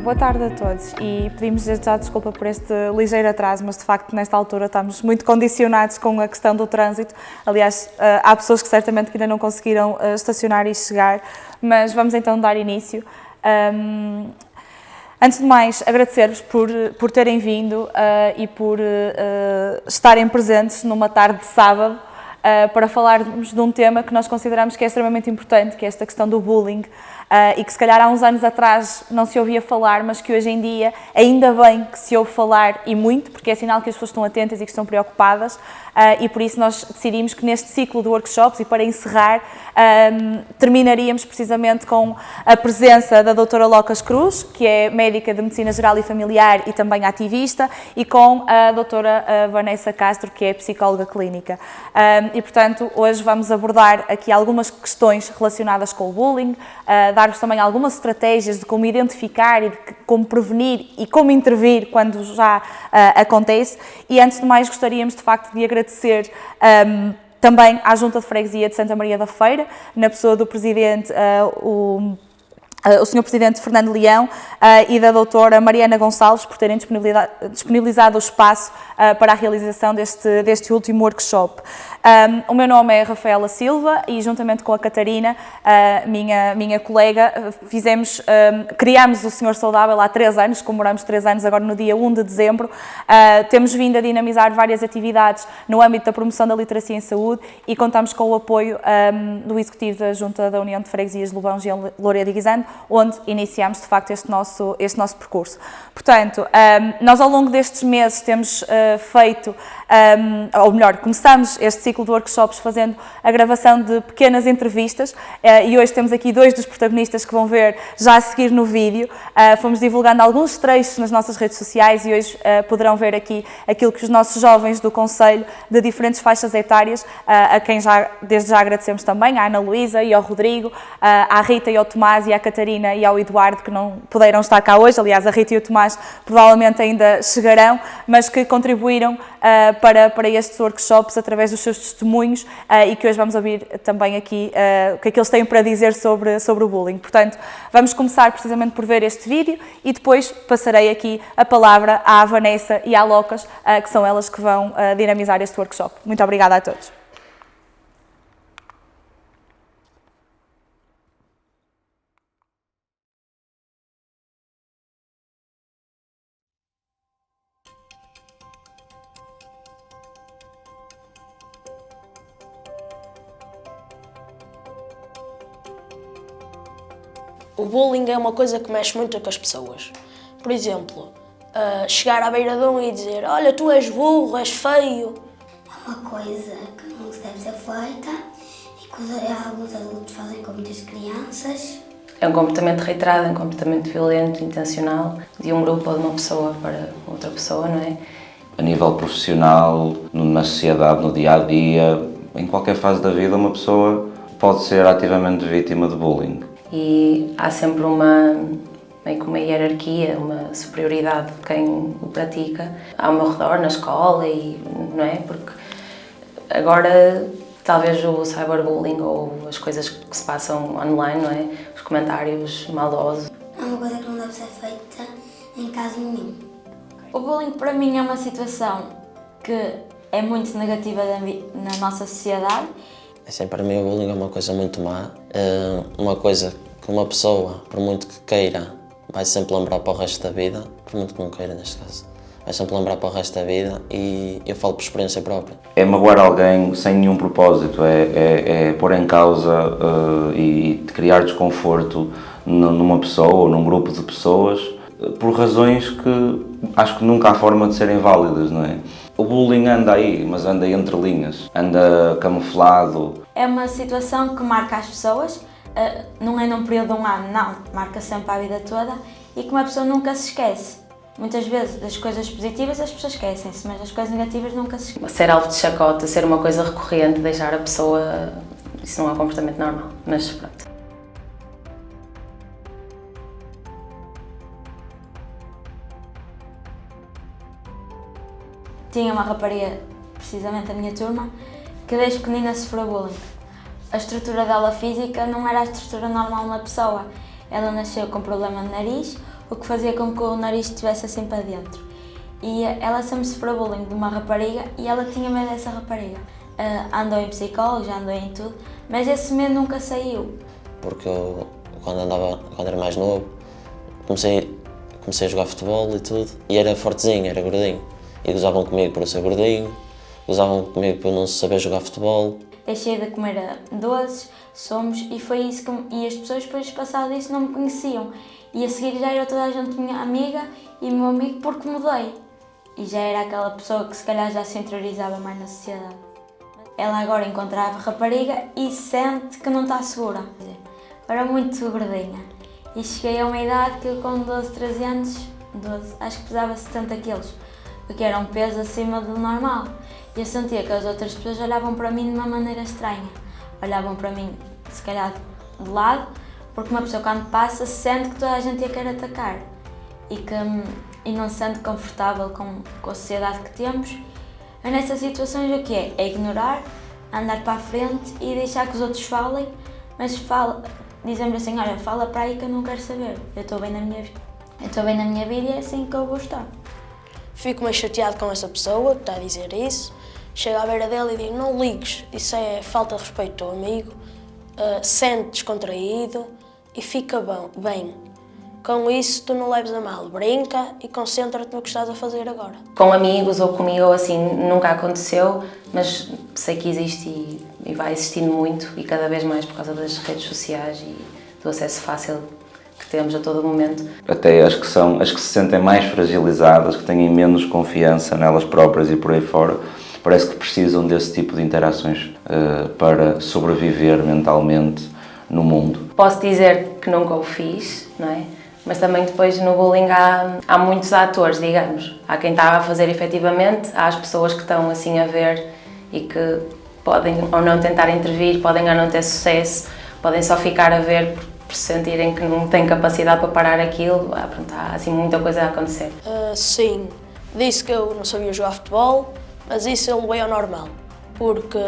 Boa tarde a todos e pedimos desde já desculpa por este ligeiro atraso, mas de facto nesta altura estamos muito condicionados com a questão do trânsito. Aliás, há pessoas que certamente ainda não conseguiram estacionar e chegar, mas vamos então dar início. Antes de mais, agradecer-vos por terem vindo e por estarem presentes numa tarde de sábado para falarmos de um tema que nós consideramos que é extremamente importante, que é esta questão do bullying, e que se calhar há uns anos atrás não se ouvia falar, mas que hoje em dia ainda bem que se ouve falar e muito, porque é sinal que as pessoas estão atentas e que estão preocupadas, e por isso nós decidimos que neste ciclo de workshops, e para encerrar, terminaríamos precisamente com a presença da doutora Locas Cruz, que é médica de Medicina Geral e Familiar e também ativista, e com a doutora Vanessa Castro, que é psicóloga clínica. E portanto, hoje vamos abordar aqui algumas questões relacionadas com o bullying, dar-vos também algumas estratégias de como identificar e de como prevenir e como intervir quando já acontece. E antes de mais gostaríamos de facto de agradecer também à Junta de Freguesia de Santa Maria da Feira, na pessoa do Presidente, o Sr. Presidente Fernando Leão e da doutora Mariana Gonçalves por terem disponibilizado o espaço para a realização deste último workshop. O meu nome é Rafaela Silva e juntamente com a Catarina, minha colega, criámos o Senhor Saudável há 3 anos, comemoramos 3 anos agora no dia 1 de dezembro. Temos vindo a dinamizar várias atividades no âmbito da promoção da literacia em saúde e contamos com o apoio do Executivo da Junta da União de Freguesias de Lobão, Loureiro e Guisando, onde iniciamos de facto este nosso percurso. Portanto, nós ao longo destes meses temos feito, ou melhor, começamos este ciclo de workshops fazendo a gravação de pequenas entrevistas e hoje temos aqui 2 dos protagonistas que vão ver já a seguir no vídeo. Fomos divulgando alguns trechos nas nossas redes sociais e hoje poderão ver aqui aquilo que os nossos jovens do Conselho de diferentes faixas etárias, a quem desde já agradecemos também, à Ana Luísa e ao Rodrigo, à Rita e ao Tomás e à Catarina e ao Eduardo, que não puderam estar cá hoje. Aliás, a Rita e o Tomás provavelmente ainda chegarão, mas que contribuíram para estes workshops através dos seus testemunhos e que hoje vamos ouvir também aqui o que é que eles têm para dizer sobre o bullying. Portanto, vamos começar precisamente por ver este vídeo e depois passarei aqui a palavra à Vanessa e à Locas, que são elas que vão dinamizar este workshop. Muito obrigada a todos. O bullying é uma coisa que mexe muito com as pessoas. Por exemplo, chegar à beira de um e dizer: olha, tu és burro, és feio. É uma coisa que não deve ser feita e que alguns adultos fazem com muitas crianças. É um comportamento reiterado, é um comportamento violento, intencional, de um grupo ou de uma pessoa para outra pessoa, não é? A nível profissional, numa sociedade, no dia-a-dia, em qualquer fase da vida, uma pessoa pode ser ativamente vítima de bullying. E há sempre meio que uma hierarquia, uma superioridade de quem o pratica ao meu redor, na escola, não é? Porque agora talvez o cyberbullying ou as coisas que se passam online, não é? Os comentários maldosos. É uma coisa que não deve ser feita em caso nenhum. O bullying para mim é uma situação que é muito negativa na nossa sociedade. Assim, para mim o bullying é uma coisa muito má, uma coisa que uma pessoa, por muito que queira, vai sempre lembrar para o resto da vida, por muito que não queira neste caso, vai sempre lembrar para o resto da vida e eu falo por experiência própria. É magoar alguém sem nenhum propósito, é pôr em causa e criar desconforto numa pessoa ou num grupo de pessoas por razões que acho que nunca há forma de serem válidas, não é? O bullying anda aí, mas anda entre linhas, anda camuflado. É uma situação que marca as pessoas, não é num período de um ano, não, marca sempre a vida toda e que uma pessoa nunca se esquece. Muitas vezes das coisas positivas as pessoas esquecem-se, mas das coisas negativas nunca se esquecem. Ser alvo de chacota, ser uma coisa recorrente, deixar a pessoa... Isso não é um comportamento normal, mas pronto. Tinha uma rapariga, precisamente a minha turma, que desde pequenina sofreu bullying. A estrutura dela física não era a estrutura normal de uma pessoa. Ela nasceu com problema de nariz, o que fazia com que o nariz estivesse assim para dentro. E ela sempre sofreu bullying de uma rapariga e ela tinha medo dessa rapariga. Andou em psicólogo, já andou em tudo, mas esse medo nunca saiu. Porque eu, quando era mais novo, comecei a jogar futebol e tudo, e era fortezinho, era gordinho. E gozavam comigo por eu ser gordinho, gozavam comigo por eu não saber jogar futebol. Deixei de comer doces, somos, e foi isso e as pessoas depois passado disso não me conheciam. E a seguir já era toda a gente minha amiga e meu amigo porque mudei. E já era aquela pessoa que se calhar já se interiorizava mais na sociedade. Ela agora encontra a rapariga e sente que não está segura. Era muito gordinha. E cheguei a uma idade que com 12, 13 anos, acho que pesava 70 quilos, o que era um peso acima do normal. E eu sentia que as outras pessoas olhavam para mim de uma maneira estranha. Olhavam para mim, se calhar, de lado, porque uma pessoa quando passa sente que toda a gente a quer atacar e não se sente confortável com a sociedade que temos. É nessas situações o que é? É ignorar, andar para a frente e deixar que os outros falem, mas dizemos assim, olha, fala para aí que eu não quero saber, eu estou bem na minha vida e é assim que eu vou estar. Fico meio chateado com essa pessoa que está a dizer isso. Chego à beira dele e digo, não ligues, isso é falta de respeito ao amigo, sente descontraído e fica bem. Com isso, tu não leves a mal, brinca e concentra-te no que estás a fazer agora. Com amigos ou comigo ou assim nunca aconteceu, mas sei que existe e vai existindo muito e cada vez mais por causa das redes sociais e do acesso fácil que temos a todo momento. Até as que se sentem mais fragilizadas, que têm menos confiança nelas próprias e por aí fora, parece que precisam desse tipo de interações para sobreviver mentalmente no mundo. Posso dizer que nunca o fiz, não é? Mas também depois no bullying há muitos atores, digamos. Há quem está a fazer efetivamente, há as pessoas que estão assim a ver e que podem ou não tentar intervir, podem ou não ter sucesso, podem só ficar a ver por sentirem que não têm capacidade para parar aquilo. Pronto, há assim muita coisa a acontecer. Sim, disse que eu não sabia jogar futebol, mas isso ele veio ao normal. Porque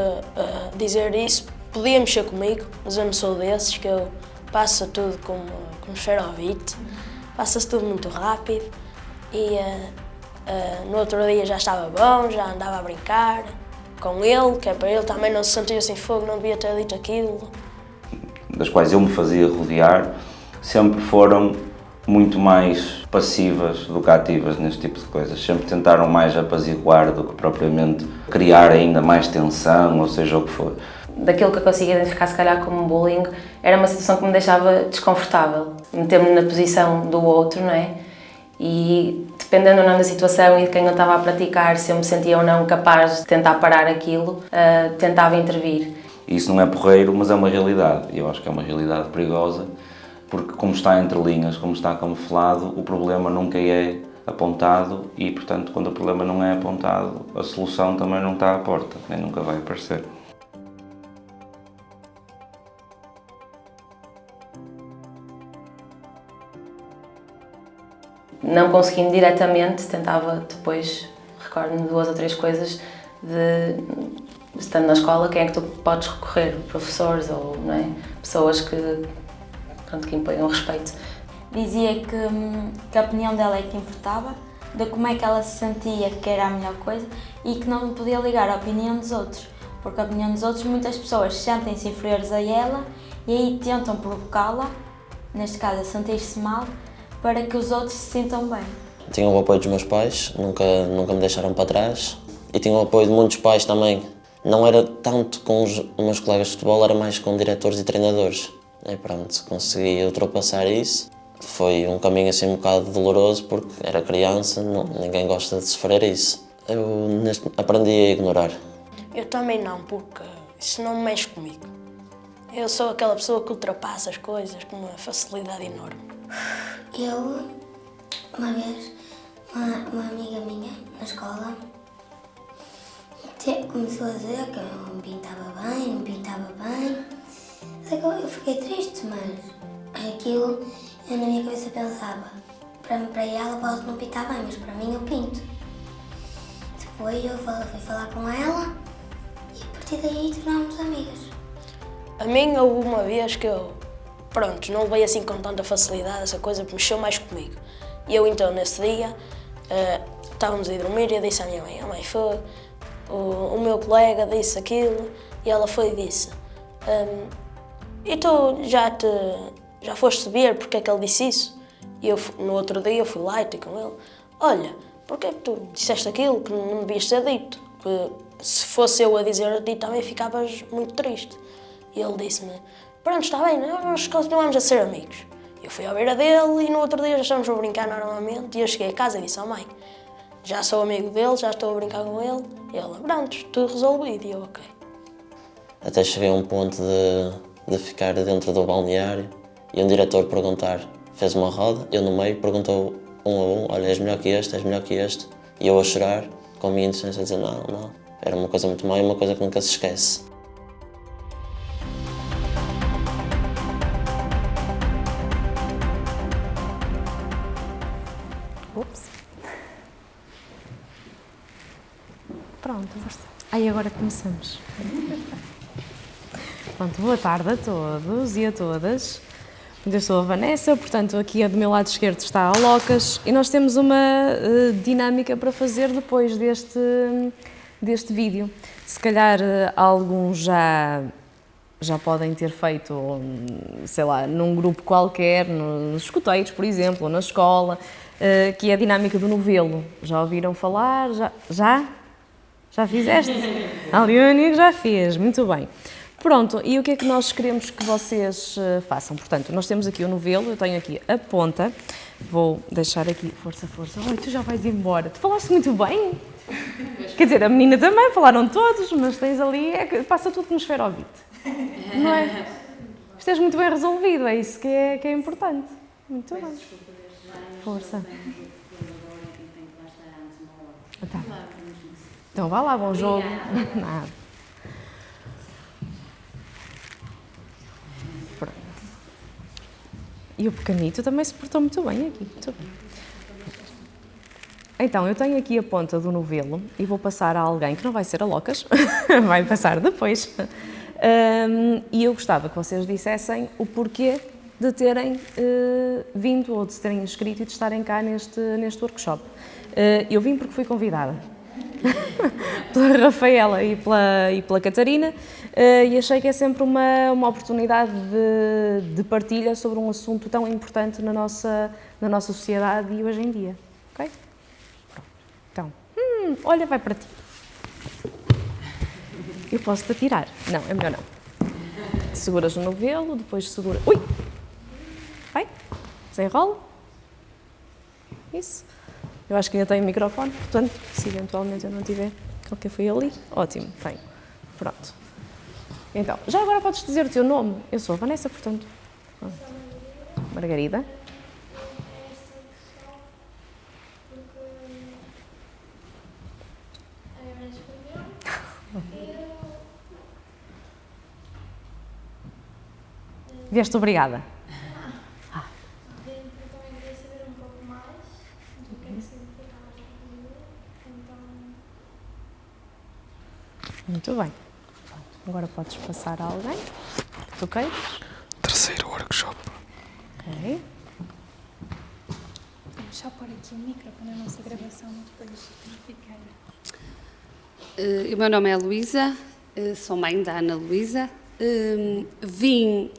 dizer isso podia mexer comigo, mas eu não sou desses, que eu passo tudo como esferovite, passa-se tudo muito rápido e no outro dia já estava bom, já andava a brincar com ele, que é para ele também não se sentir assim fogo, não devia ter dito aquilo. Das quais eu me fazia rodear, sempre foram muito mais passivas do que ativas neste tipo de coisas. Sempre tentaram mais apaziguar do que propriamente criar ainda mais tensão, ou seja o que for. Daquilo que eu consigo identificar, se calhar, como bullying, era uma situação que me deixava desconfortável. Meter-me na posição do outro, não é? E dependendo ou não da situação e de quem eu estava a praticar, se eu me sentia ou não capaz de tentar parar aquilo, tentava intervir. Isso não é porreiro, mas é uma realidade. E eu acho que é uma realidade perigosa, porque como está entre linhas, como está camuflado, o problema nunca é apontado e, portanto, quando o problema não é apontado, a solução também não está à porta, nem nunca vai aparecer. Não conseguindo diretamente, tentava depois, recordo-me de 2 ou 3 coisas, estando na escola, quem é que tu podes recorrer? Professores ou não é? Pessoas que imponham respeito. Dizia que a opinião dela é que importava, de como é que ela se sentia que era a melhor coisa e que não podia ligar à opinião dos outros, porque a opinião dos outros, muitas pessoas sentem-se inferiores a ela e aí tentam provocá-la, neste caso a sentir-se mal, para que os outros se sintam bem. Tinha o apoio dos meus pais, nunca me deixaram para trás, e tinha o apoio de muitos pais também. Não era tanto com os meus colegas de futebol, era mais com diretores e treinadores. E pronto, consegui ultrapassar isso. Foi um caminho assim um bocado doloroso, porque era criança, ninguém gosta de sofrer isso. Eu aprendi a ignorar. Eu também não, porque isso não mexe comigo. Eu sou aquela pessoa que ultrapassa as coisas com uma facilidade enorme. Eu, uma vez, uma amiga minha na escola começou a dizer que eu não pintava bem. Só que eu fiquei triste, mas aquilo eu na minha cabeça pensava, para ela posso não pintar bem, mas para mim eu pinto. Depois eu fui falar com ela e a partir daí tornámos amigas. A mim houve uma vez que eu, não levei assim com tanta facilidade essa coisa, mexeu mais comigo. E eu então, nesse dia, estávamos a ir dormir e eu disse à minha mãe, foi, o meu colega disse aquilo, e ela foi e disse, e tu já foste ver porque é que ele disse isso? E eu, no outro dia, eu fui lá e com ele, olha, porque é que tu disseste aquilo que não devias ter dito? Que se fosse eu a dizer a ti também ficavas muito triste. E ele disse-me, pronto, está bem, nós continuamos a ser amigos. Eu fui à beira dele e no outro dia já estávamos a brincar normalmente e eu cheguei a casa e disse à mãe, já sou amigo dele, já estou a brincar com ele. E ela, pronto, tudo resolvido. E eu, ok. Até cheguei a um ponto de ficar dentro do balneário e um diretor perguntar, fez uma roda, eu no meio perguntou um a um, olha, és melhor que este, és melhor que este. E eu a chorar, com a minha inocência, a dizer não. Era uma coisa muito má e uma coisa que nunca se esquece. Ups. Pronto. Aí agora começamos. Pronto, boa tarde a todos e a todas. Eu sou a Vanessa, portanto aqui do meu lado esquerdo está a Locas e nós temos uma dinâmica para fazer depois deste vídeo. Se calhar alguns já podem ter feito, sei lá, num grupo qualquer, nos escoteiros, por exemplo, ou na escola, que é a dinâmica do novelo. Já ouviram falar? Já fizeste? A Leónia já fez, muito bem. Pronto, e o que é que nós queremos que vocês façam? Portanto, nós temos aqui o novelo, eu tenho aqui a ponta, vou deixar aqui, força, oi, tu já vais embora, tu falaste muito bem? Quer dizer, a menina também, falaram todos, mas tens ali, passa tudo como esferovite, não é? Estás muito bem resolvido, é isso que é importante. Muito bem. Força. Tá. Então vá lá, bom jogo. Nada. E o pequenito também se portou muito bem aqui. Muito bem. Então, eu tenho aqui a ponta do novelo e vou passar a alguém que não vai ser a Locas, vai passar depois. E eu gostava que vocês dissessem o porquê de terem vindo ou de se terem inscrito e de estarem cá neste workshop. Eu vim porque fui convidada pela Rafaela e pela Catarina e achei que é sempre uma oportunidade de partilha sobre um assunto tão importante na nossa sociedade e hoje em dia. Ok? Então, olha, vai para ti. Eu posso-te atirar. Não, é melhor não. Seguras o novelo, depois segura... Ui! Vai, desenrola. Isso. Eu acho que ainda tenho o microfone, portanto, se eventualmente eu não tiver... Ok, foi ali? Ótimo, tenho. Pronto. Então, já agora podes dizer o teu nome. Eu sou a Vanessa, portanto. Margarida. Vieste obrigada. Muito bem. Agora podes passar a alguém que tu queiras. Terceiro workshop. Ok. Vamos só pôr aqui o micro para a nossa gravação depois ficar. O meu nome é Luísa, sou mãe da Ana Luísa. Vim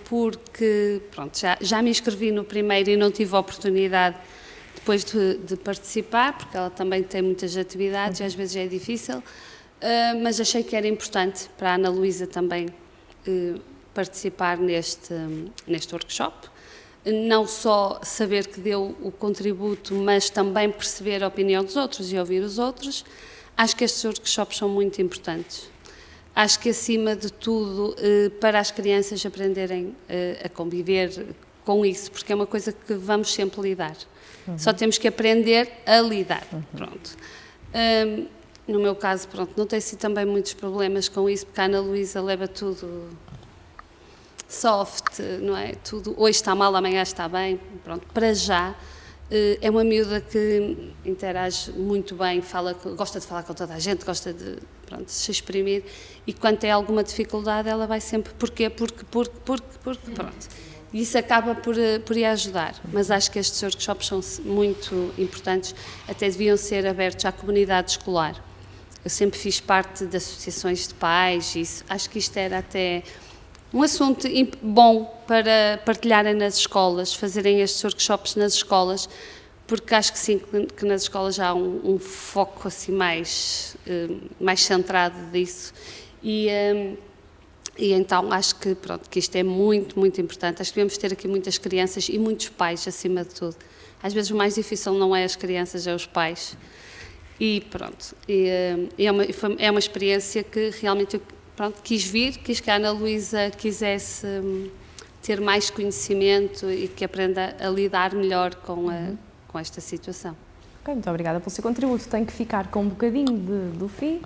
porque pronto, já me inscrevi no primeiro e não tive a oportunidade depois de participar, porque ela também tem muitas atividades e às vezes é difícil, mas achei que era importante para a Ana Luísa também participar neste workshop. Não só saber que deu o contributo, mas também perceber a opinião dos outros e ouvir os outros. Acho que estes workshops são muito importantes. Acho que, acima de tudo, para as crianças aprenderem a conviver com isso, porque é uma coisa que vamos sempre lidar. Só temos que aprender a lidar. Pronto. No meu caso, pronto, não tenho sido também muitos problemas com isso, porque a Ana Luísa leva tudo soft, não é? Tudo, hoje está mal, amanhã está bem. Pronto, para já. É uma miúda que interage muito bem, gosta de falar com toda a gente, gosta de se exprimir, e quando tem alguma dificuldade ela vai sempre, porquê, porque, pronto. E isso acaba por ir ajudar, mas acho que estes workshops são muito importantes, até deviam ser abertos à comunidade escolar. Eu sempre fiz parte de associações de pais e acho que isto era até um assunto bom para partilharem nas escolas, fazerem estes workshops nas escolas, porque acho que sim, que nas escolas já há um foco assim mais centrado disso. E então acho que, pronto, que isto é muito, muito importante. Acho que devemos ter aqui muitas crianças e muitos pais, acima de tudo. Às vezes o mais difícil não é as crianças, é os pais. E pronto, é uma experiência que realmente eu quis vir, quis que a Ana Luísa quisesse ter mais conhecimento e que aprenda a lidar melhor com esta situação. Ok, muito obrigada pelo seu contributo. Tenho que ficar com um bocadinho do fio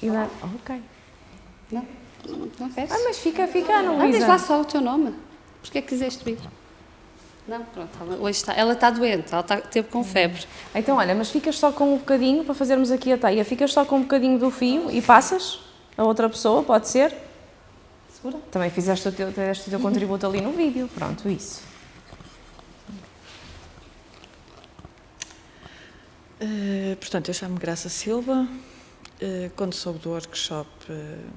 e dar... Ok. Não queres? Mas fica, Ana Luísa. Diz lá só o teu nome. Porquê que quiseste vir? Não, pronto, hoje ela está doente, ela teve com febre. Então, olha, mas ficas só com um bocadinho, para fazermos aqui a teia, ficas só com um bocadinho do fio e passas a outra pessoa, pode ser? Segura. Também fizeste o teu contributo ali no vídeo, pronto, isso. Portanto, eu chamo-me Graça Silva. Quando soube do workshop,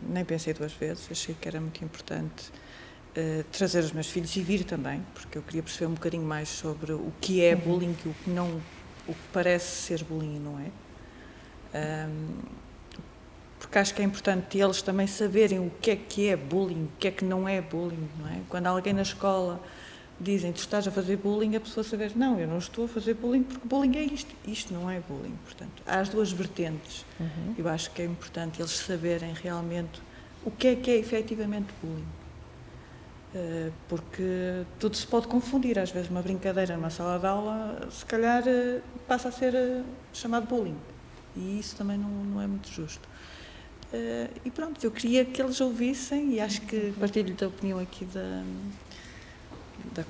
nem pensei duas vezes, achei que era muito importante trazer os meus filhos e vir também, porque eu queria perceber um bocadinho mais sobre o que é bullying e o que parece ser bullying e não é. Porque acho que é importante eles também saberem o que é bullying, o que não é bullying, não é? Quando alguém na escola dizem, tu estás a fazer bullying, a pessoa saber, não, eu não estou a fazer bullying porque bullying é isto não é bullying. Portanto, há as duas vertentes. Eu acho que é importante eles saberem realmente o que é efetivamente bullying. Porque tudo se pode confundir, às vezes uma brincadeira numa sala de aula, se calhar passa a ser chamado bullying. E isso também não é muito justo. E pronto, eu queria que eles ouvissem, e acho que partilho da opinião aqui da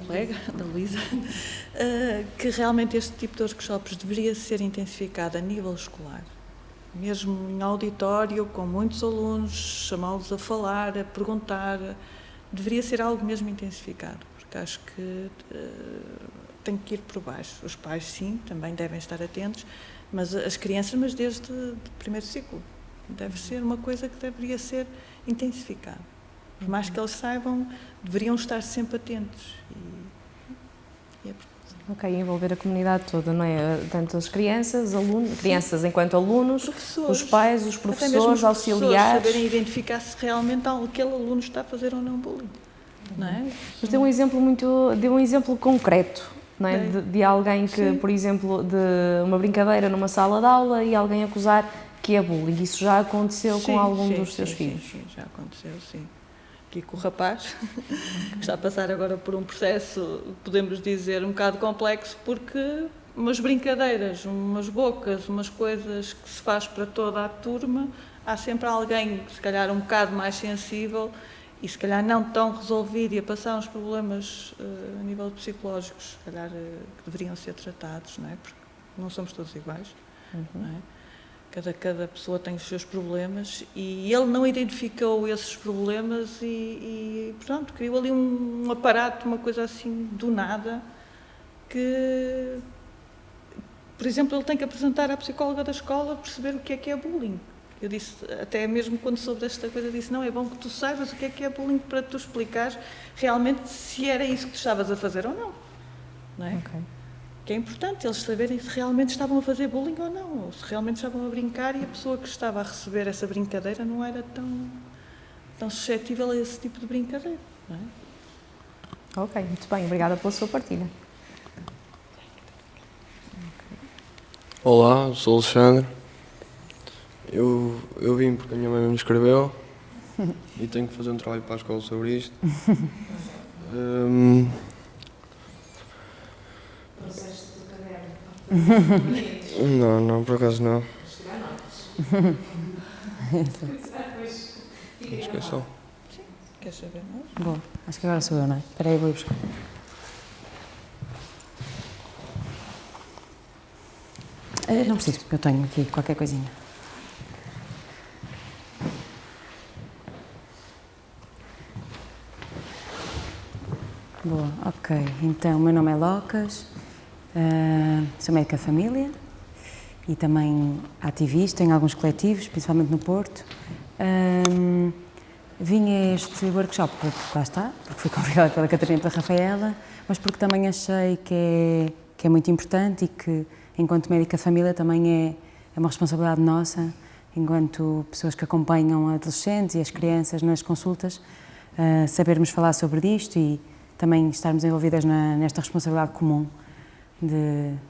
colega, da Luísa, que realmente este tipo de workshops deveria ser intensificado a nível escolar, mesmo em auditório, com muitos alunos, chamá-los a falar, a perguntar, deveria ser algo mesmo intensificado, porque acho que tem que ir por baixo. Os pais, sim, também devem estar atentos, mas as crianças, mas desde o primeiro ciclo, deve ser uma coisa que deveria ser intensificada. Por mais que eles saibam, deveriam estar sempre atentos. E é ok, envolver a comunidade toda, não é? Tanto as crianças, crianças enquanto alunos, os pais, os professores, auxiliares. Saberem identificar se realmente aquele aluno está a fazer ou não bullying. Não é? Mas deu um exemplo concreto, não é? De alguém que, por exemplo, de uma brincadeira numa sala de aula e alguém acusar que é bullying. Isso já aconteceu com algum dos seus filhos? Sim, já aconteceu, sim. Aqui com o rapaz, que está a passar agora por um processo, podemos dizer, um bocado complexo, porque umas brincadeiras, umas bocas, umas coisas que se faz para toda a turma, há sempre alguém, se calhar um bocado mais sensível e se calhar não tão resolvido e a passar uns problemas a nível psicológico, se calhar que deveriam ser tratados, não é? Porque não somos todos iguais, não é? Cada pessoa tem os seus problemas e ele não identificou esses problemas e pronto, criou ali um aparato, uma coisa assim do nada, que, por exemplo, ele tem que apresentar à psicóloga da escola perceber o que é bullying. Eu disse, até mesmo quando soube desta coisa, disse, não, é bom que tu saibas o que é bullying para tu explicares realmente se era isso que tu estavas a fazer ou não é? Okay. Que é importante eles saberem se realmente estavam a fazer bullying ou não, ou se realmente estavam a brincar e a pessoa que estava a receber essa brincadeira não era tão suscetível a esse tipo de brincadeira, não é? Ok, muito bem, obrigada pela sua partilha. Olá, sou o Alexandre. Eu vim porque a minha mãe me escreveu e tenho que fazer um trabalho para a escola sobre isto. Não, por acaso não. Esqueçam. Queres saber mais? Bom, acho que agora sou eu, não é? Espera aí, vou buscar. Não preciso, porque eu tenho aqui qualquer coisinha. Boa, ok. Então, o meu nome é Locas, sou médica de família e também ativista em alguns coletivos, principalmente no Porto. Vim a este workshop porque lá está, porque fui convidada pela Catarina e pela Rafaela, mas porque também achei que é muito importante e que, enquanto médica de família, também é uma responsabilidade nossa, enquanto pessoas que acompanham adolescentes e as crianças nas consultas, sabermos falar sobre isto e também estarmos envolvidas nesta responsabilidade comum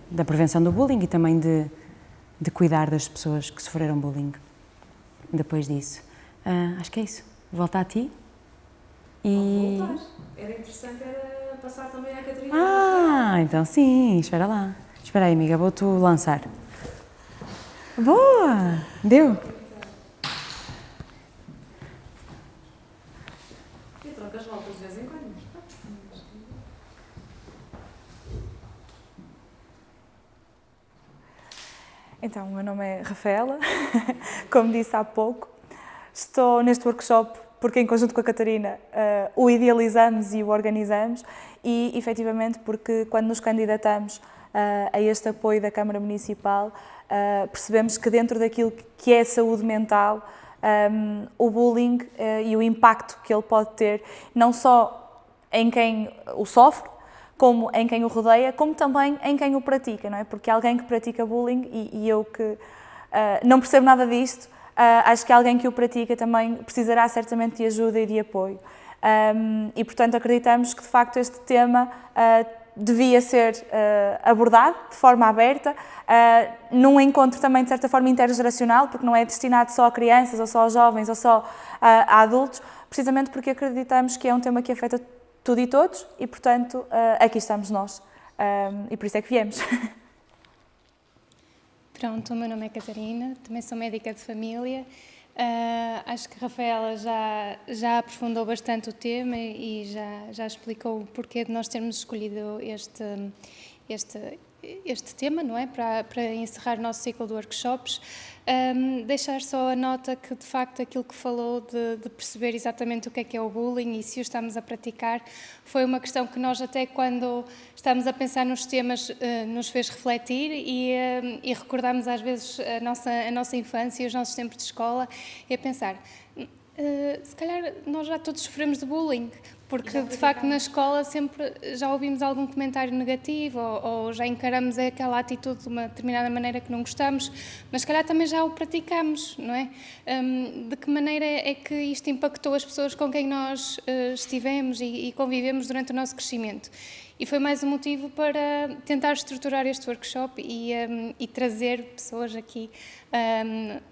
da prevenção do bullying e também de cuidar das pessoas que sofreram bullying depois disso. Acho que é isso. Volta a ti. E... Era interessante passar também à Catarina. Então sim, espera lá. Espera aí, amiga, vou-te lançar. Boa! Deu? Eu troco as voltas de vez em quando. Então, o meu nome é Rafaela, como disse há pouco. Estou neste workshop porque, em conjunto com a Catarina, o idealizamos e o organizamos e, efetivamente, porque quando nos candidatamos a este apoio da Câmara Municipal, percebemos que dentro daquilo que é saúde mental, o bullying e o impacto que ele pode ter, não só em quem o sofre, como em quem o rodeia, como também em quem o pratica, não é? Porque alguém que pratica bullying, e eu que não percebo nada disto, acho que alguém que o pratica também precisará certamente de ajuda e de apoio. E, portanto, acreditamos que, de facto, este tema devia ser abordado de forma aberta, num encontro também, de certa forma, intergeracional, porque não é destinado só a crianças, ou só a jovens, ou só a adultos, precisamente porque acreditamos que é um tema que afeta tudo e todos e, portanto, aqui estamos nós. E por isso é que viemos. Pronto, o meu nome é Catarina, também sou médica de família. Acho que a Rafaela já aprofundou bastante o tema e já explicou o porquê de nós termos escolhido este tema, não é? Para encerrar o nosso ciclo de workshops. Deixar só a nota que, de facto, aquilo que falou de perceber exatamente o que é o bullying e se o estamos a praticar, foi uma questão que nós, até quando estamos a pensar nos temas, nos fez refletir e recordarmos às vezes a nossa infância e os nossos tempos de escola e a pensar, se calhar nós já todos sofremos de bullying, porque de facto na escola sempre já ouvimos algum comentário negativo ou já encaramos aquela atitude de uma determinada maneira que não gostamos, mas se calhar também já o praticamos, não é? De que maneira é que isto impactou as pessoas com quem nós estivemos e convivemos durante o nosso crescimento? E foi mais um motivo para tentar estruturar este workshop e trazer pessoas aqui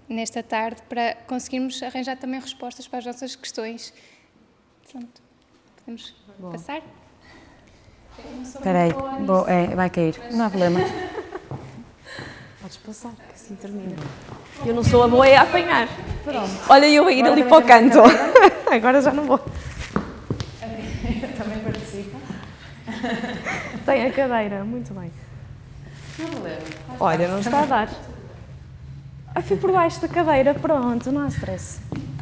nesta tarde para conseguirmos arranjar também respostas para as nossas questões. Pronto. Podemos passar? Espera aí, vai cair, não há problema. Podes passar, que assim termina. Eu não sou a boa a apanhar. Pronto. Olha, eu a ir ali para o canto. Agora já não vou. Também participa. Tem a cadeira, muito bem. Não há problema. Olha, não está a dar. Fui por baixo da cadeira, pronto, não há stress.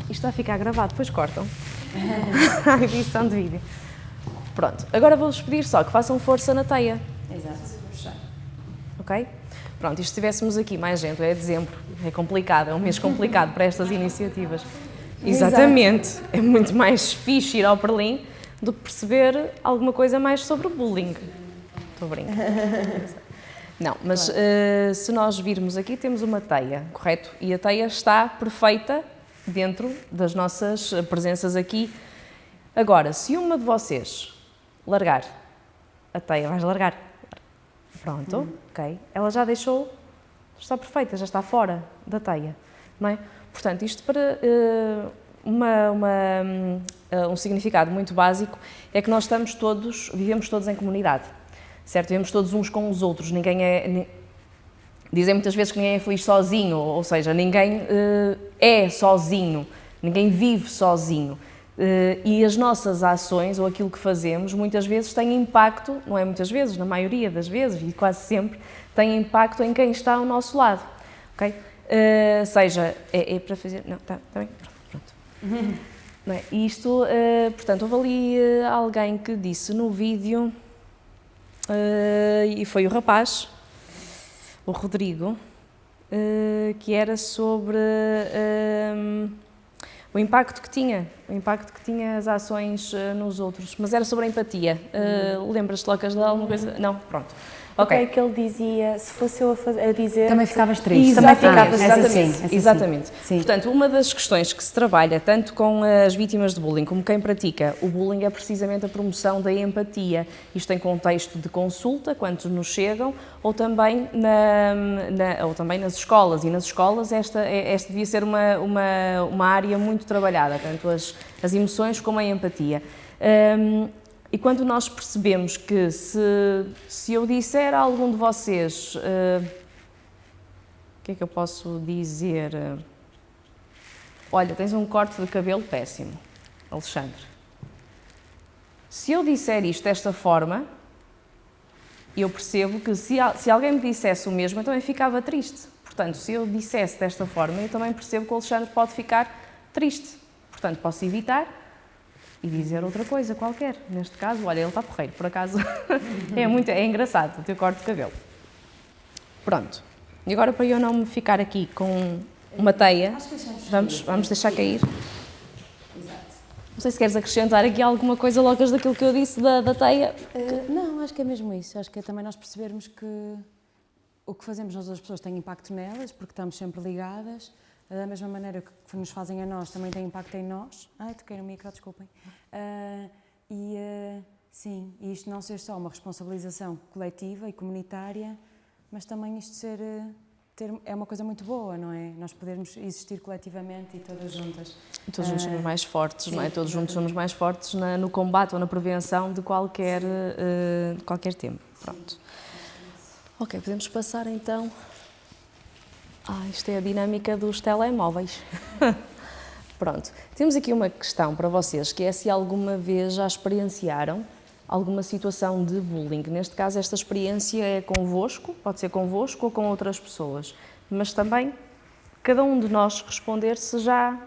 Isto vai ficar gravado, depois cortam. A edição de vídeo. Pronto, agora vou-vos pedir só que façam força na teia. Exato. Ok? Pronto, e se estivéssemos aqui mais gente, é dezembro, é complicado, é um mês complicado para estas iniciativas. Exatamente, é muito mais fixe ir ao Berlim do que perceber alguma coisa mais sobre o bullying. Estou a brincar. Não, mas se nós virmos aqui, temos uma teia, correto? E a teia está perfeita dentro das nossas presenças aqui. Agora, se uma de vocês largar a teia, vais largar. Pronto, ok. Ela já deixou, está perfeita, já está fora da teia, não é? Portanto, isto para um significado muito básico é que nós vivemos todos em comunidade, certo? Vivemos todos uns com os outros, dizem muitas vezes que ninguém é feliz sozinho, ou seja, ninguém é sozinho, ninguém vive sozinho. E as nossas ações, ou aquilo que fazemos, muitas vezes tem impacto, não é muitas vezes, na maioria das vezes, e quase sempre, tem impacto em quem está ao nosso lado, ok? Seja, é para fazer... Não, está bem? Pronto. Não é? E isto, portanto, houve ali alguém que disse no vídeo, e foi o rapaz, o Rodrigo, que era sobre o impacto que tinha as ações nos outros, mas era sobre a empatia. Lembras-te, Locas, de alguma coisa? Não? Pronto. Ok. O que é que ele dizia? Se fosse eu a dizer... Também ficavas triste. Exatamente. Sim. Portanto, uma das questões que se trabalha, tanto com as vítimas de bullying como quem pratica o bullying, é precisamente a promoção da empatia. Isto em contexto de consulta, quando nos chegam, ou também, ou também nas escolas. E nas escolas esta devia ser uma área muito trabalhada, tanto as emoções como a empatia. E quando nós percebemos que se eu disser a algum de vocês, o que é que eu posso dizer? Olha, tens um corte de cabelo péssimo, Alexandre. Se eu disser isto desta forma, eu percebo que se alguém me dissesse o mesmo, eu também ficava triste. Portanto, se eu dissesse desta forma, eu também percebo que o Alexandre pode ficar triste. Portanto, posso evitar e dizer outra coisa qualquer. Neste caso, olha, ele está porreiro, por acaso. É engraçado o teu corte de cabelo. Pronto. E agora, para eu não me ficar aqui com uma teia, vamos deixar cair. Não sei se queres acrescentar aqui alguma coisa, Locas, daquilo que eu disse da teia. Não, acho que é mesmo isso. Acho que é também nós percebermos que o que fazemos nas outras pessoas tem impacto nelas, porque estamos sempre ligadas. Da mesma maneira que nos fazem a nós, também tem impacto em nós. Toquei no micro, desculpem. Sim, e isto não ser só uma responsabilização coletiva e comunitária, mas também isto é uma coisa muito boa, não é? Nós podermos existir coletivamente e todas juntas. Todos juntos somos mais fortes, não é? Todos juntos somos mais fortes no combate ou na prevenção de qualquer tema. Pronto. Ok, podemos passar então... isto é a dinâmica dos telemóveis. Pronto. Temos aqui uma questão para vocês, que é se alguma vez já experienciaram alguma situação de bullying. Neste caso, esta experiência é convosco, pode ser convosco ou com outras pessoas, mas também cada um de nós responder se já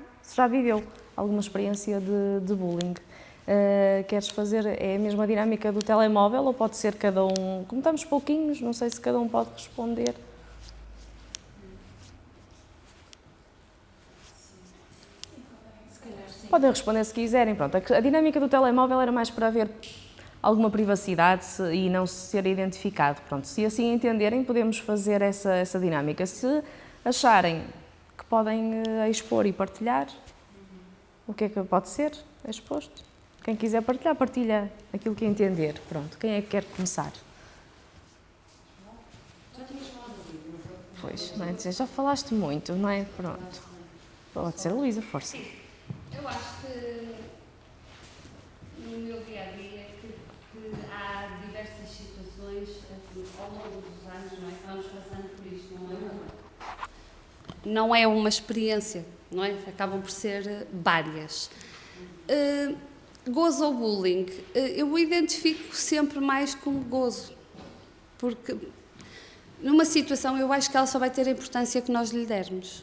viveu alguma experiência de bullying. Queres fazer, é a mesma dinâmica do telemóvel ou pode ser cada um, como estamos pouquinhos, não sei se cada um pode responder. Podem responder se quiserem. Pronto, a dinâmica do telemóvel era mais para haver alguma privacidade e não ser identificado. Pronto, se assim entenderem, podemos fazer essa dinâmica. Se acharem que podem expor e partilhar, o que é que pode ser exposto? Quem quiser partilhar, partilha aquilo que entender. Pronto, quem é que quer começar? Pois, não é? Já falaste muito, não é? Pronto. Pode ser a Luísa, força. Eu acho que no meu dia-a-dia que há diversas situações ao longo dos anos, não é? Vamos passando por isto, não é uma experiência, não é? Acabam por ser várias. Gozo ou bullying? Eu identifico sempre mais como gozo, porque numa situação eu acho que ela só vai ter a importância que nós lhe dermos.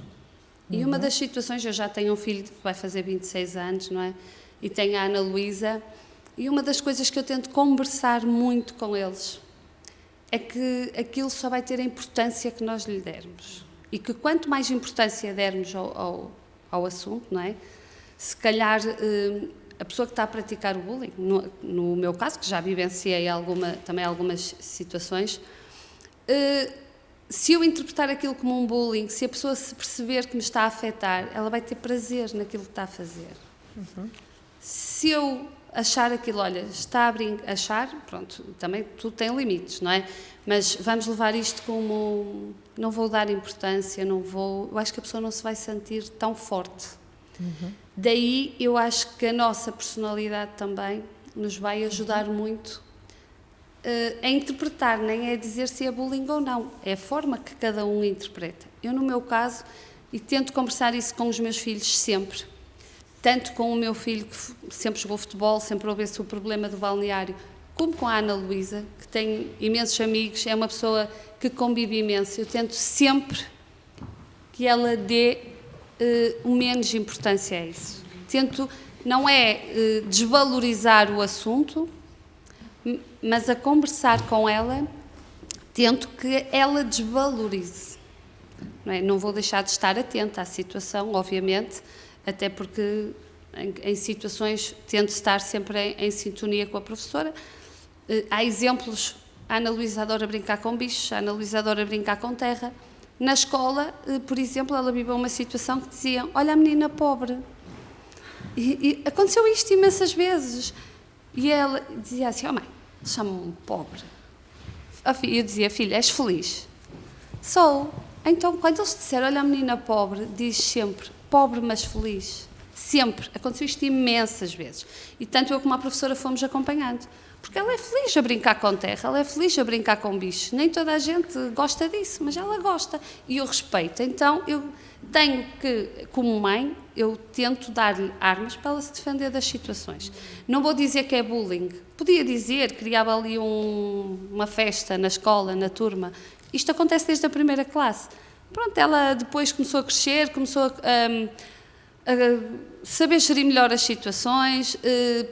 E uma das situações, eu já tenho um filho que vai fazer 26 anos, não é? E tenho a Ana Luísa, e uma das coisas que eu tento conversar muito com eles é que aquilo só vai ter a importância que nós lhe dermos. E que quanto mais importância dermos ao assunto, não é? Se calhar a pessoa que está a praticar o bullying, no meu caso, que já vivenciei também algumas situações, se eu interpretar aquilo como um bullying, se a pessoa se perceber que me está a afetar, ela vai ter prazer naquilo que está a fazer. Se eu achar aquilo, olha, está a achar, pronto, também tudo tem limites, não é? Mas vamos levar isto como, não vou dar importância, eu acho que a pessoa não se vai sentir tão forte. Daí eu acho que a nossa personalidade também nos vai ajudar muito a interpretar, nem é dizer se é bullying ou não, é a forma que cada um interpreta. Eu, no meu caso, e tento conversar isso com os meus filhos sempre, tanto com o meu filho, que sempre jogou futebol, sempre houve esse o problema do balneário, como com a Ana Luísa, que tem imensos amigos, é uma pessoa que convive imenso. Eu tento sempre que ela dê o menos importância a isso. Tento não é desvalorizar o assunto, mas a conversar com ela, tento que ela desvalorize. Não vou deixar de estar atenta à situação, obviamente, até porque em situações tento estar sempre em sintonia com a professora. Há exemplos, a Ana Luísa adora brincar com bichos, a Ana Luísa adora brincar com terra. Na escola, por exemplo, ela viveu uma situação que diziam: olha a menina pobre. E aconteceu isto imensas vezes. E ela dizia assim: oh mãe, chama-me pobre. Eu dizia: filha, és feliz? Sou. Então, quando eles disseram: olha a menina pobre, diz sempre: pobre mas feliz. Sempre. Aconteceu isto imensas vezes. E tanto eu como a professora fomos acompanhando. Porque ela é feliz a brincar com terra, ela é feliz a brincar com bichos. Nem toda a gente gosta disso, mas ela gosta. E eu respeito. Então, eu tenho que, como mãe, eu tento dar-lhe armas para ela se defender das situações. Não vou dizer que é bullying. Podia dizer, criava ali uma festa na escola, na turma. Isto acontece desde a primeira classe. Pronto, ela depois começou a crescer, começou a saber gerir melhor as situações.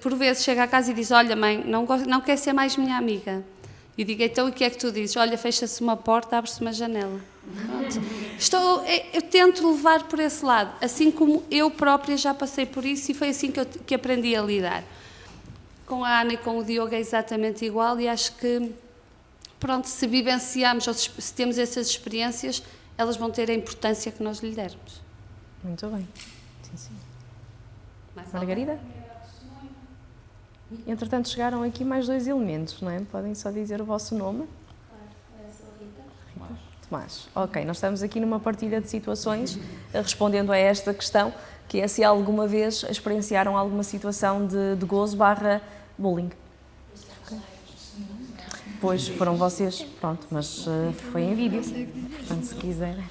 Por vezes chega a casa e diz: olha mãe, não quer ser mais minha amiga. E digo: então o que é que tu dizes? Olha, fecha-se uma porta, abre-se uma janela. Eu tento levar por esse lado, assim como eu própria já passei por isso e foi assim que aprendi a lidar. Com a Ana e com o Diogo é exatamente igual, e acho que, pronto, se vivenciamos ou se temos essas experiências, elas vão ter a importância que nós lhe dermos. Muito bem. Sim, sim. Margarida? Entretanto, chegaram aqui mais 2 elementos, não é? Podem só dizer o vosso nome? Claro, eu sou a Rita. Tomás. Ok, nós estamos aqui numa partilha de situações, respondendo a esta questão, que é se alguma vez experienciaram alguma situação de gozo / bullying. Okay. Pois, foram vocês, pronto, mas foi em vídeo, portanto, se quiserem.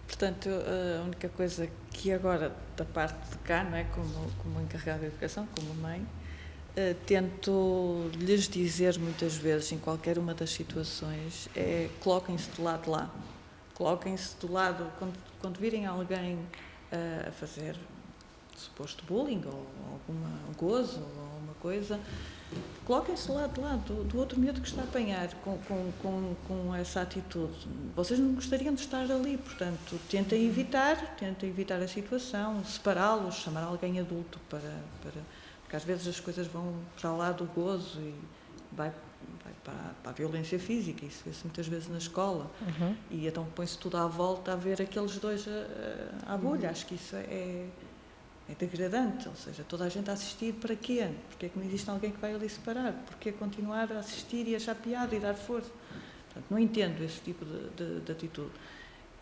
Portanto, a única coisa que agora, da parte de cá, não é, como encarregada de educação, como mãe, tento lhes dizer muitas vezes, em qualquer uma das situações, coloquem-se do lado de lá. Coloquem-se do lado, quando virem alguém a fazer suposto bullying, ou alguma gozo, ou alguma coisa, coloquem-se lá de lá, do outro miúdo que está a apanhar com essa atitude. Vocês não gostariam de estar ali, portanto, tentem evitar a situação, separá-los, chamar alguém adulto porque às vezes as coisas vão para lá do gozo e vai para a violência física, isso vê-se muitas vezes na escola. Uhum. E então põe-se tudo à volta a ver aqueles dois à bolha. Acho que isso é degradante, ou seja, toda a gente a assistir para quê? Porque é que não existe alguém que vai ali separar? Porque é continuar a assistir e achar piada e dar força? Portanto, não entendo esse tipo de atitude.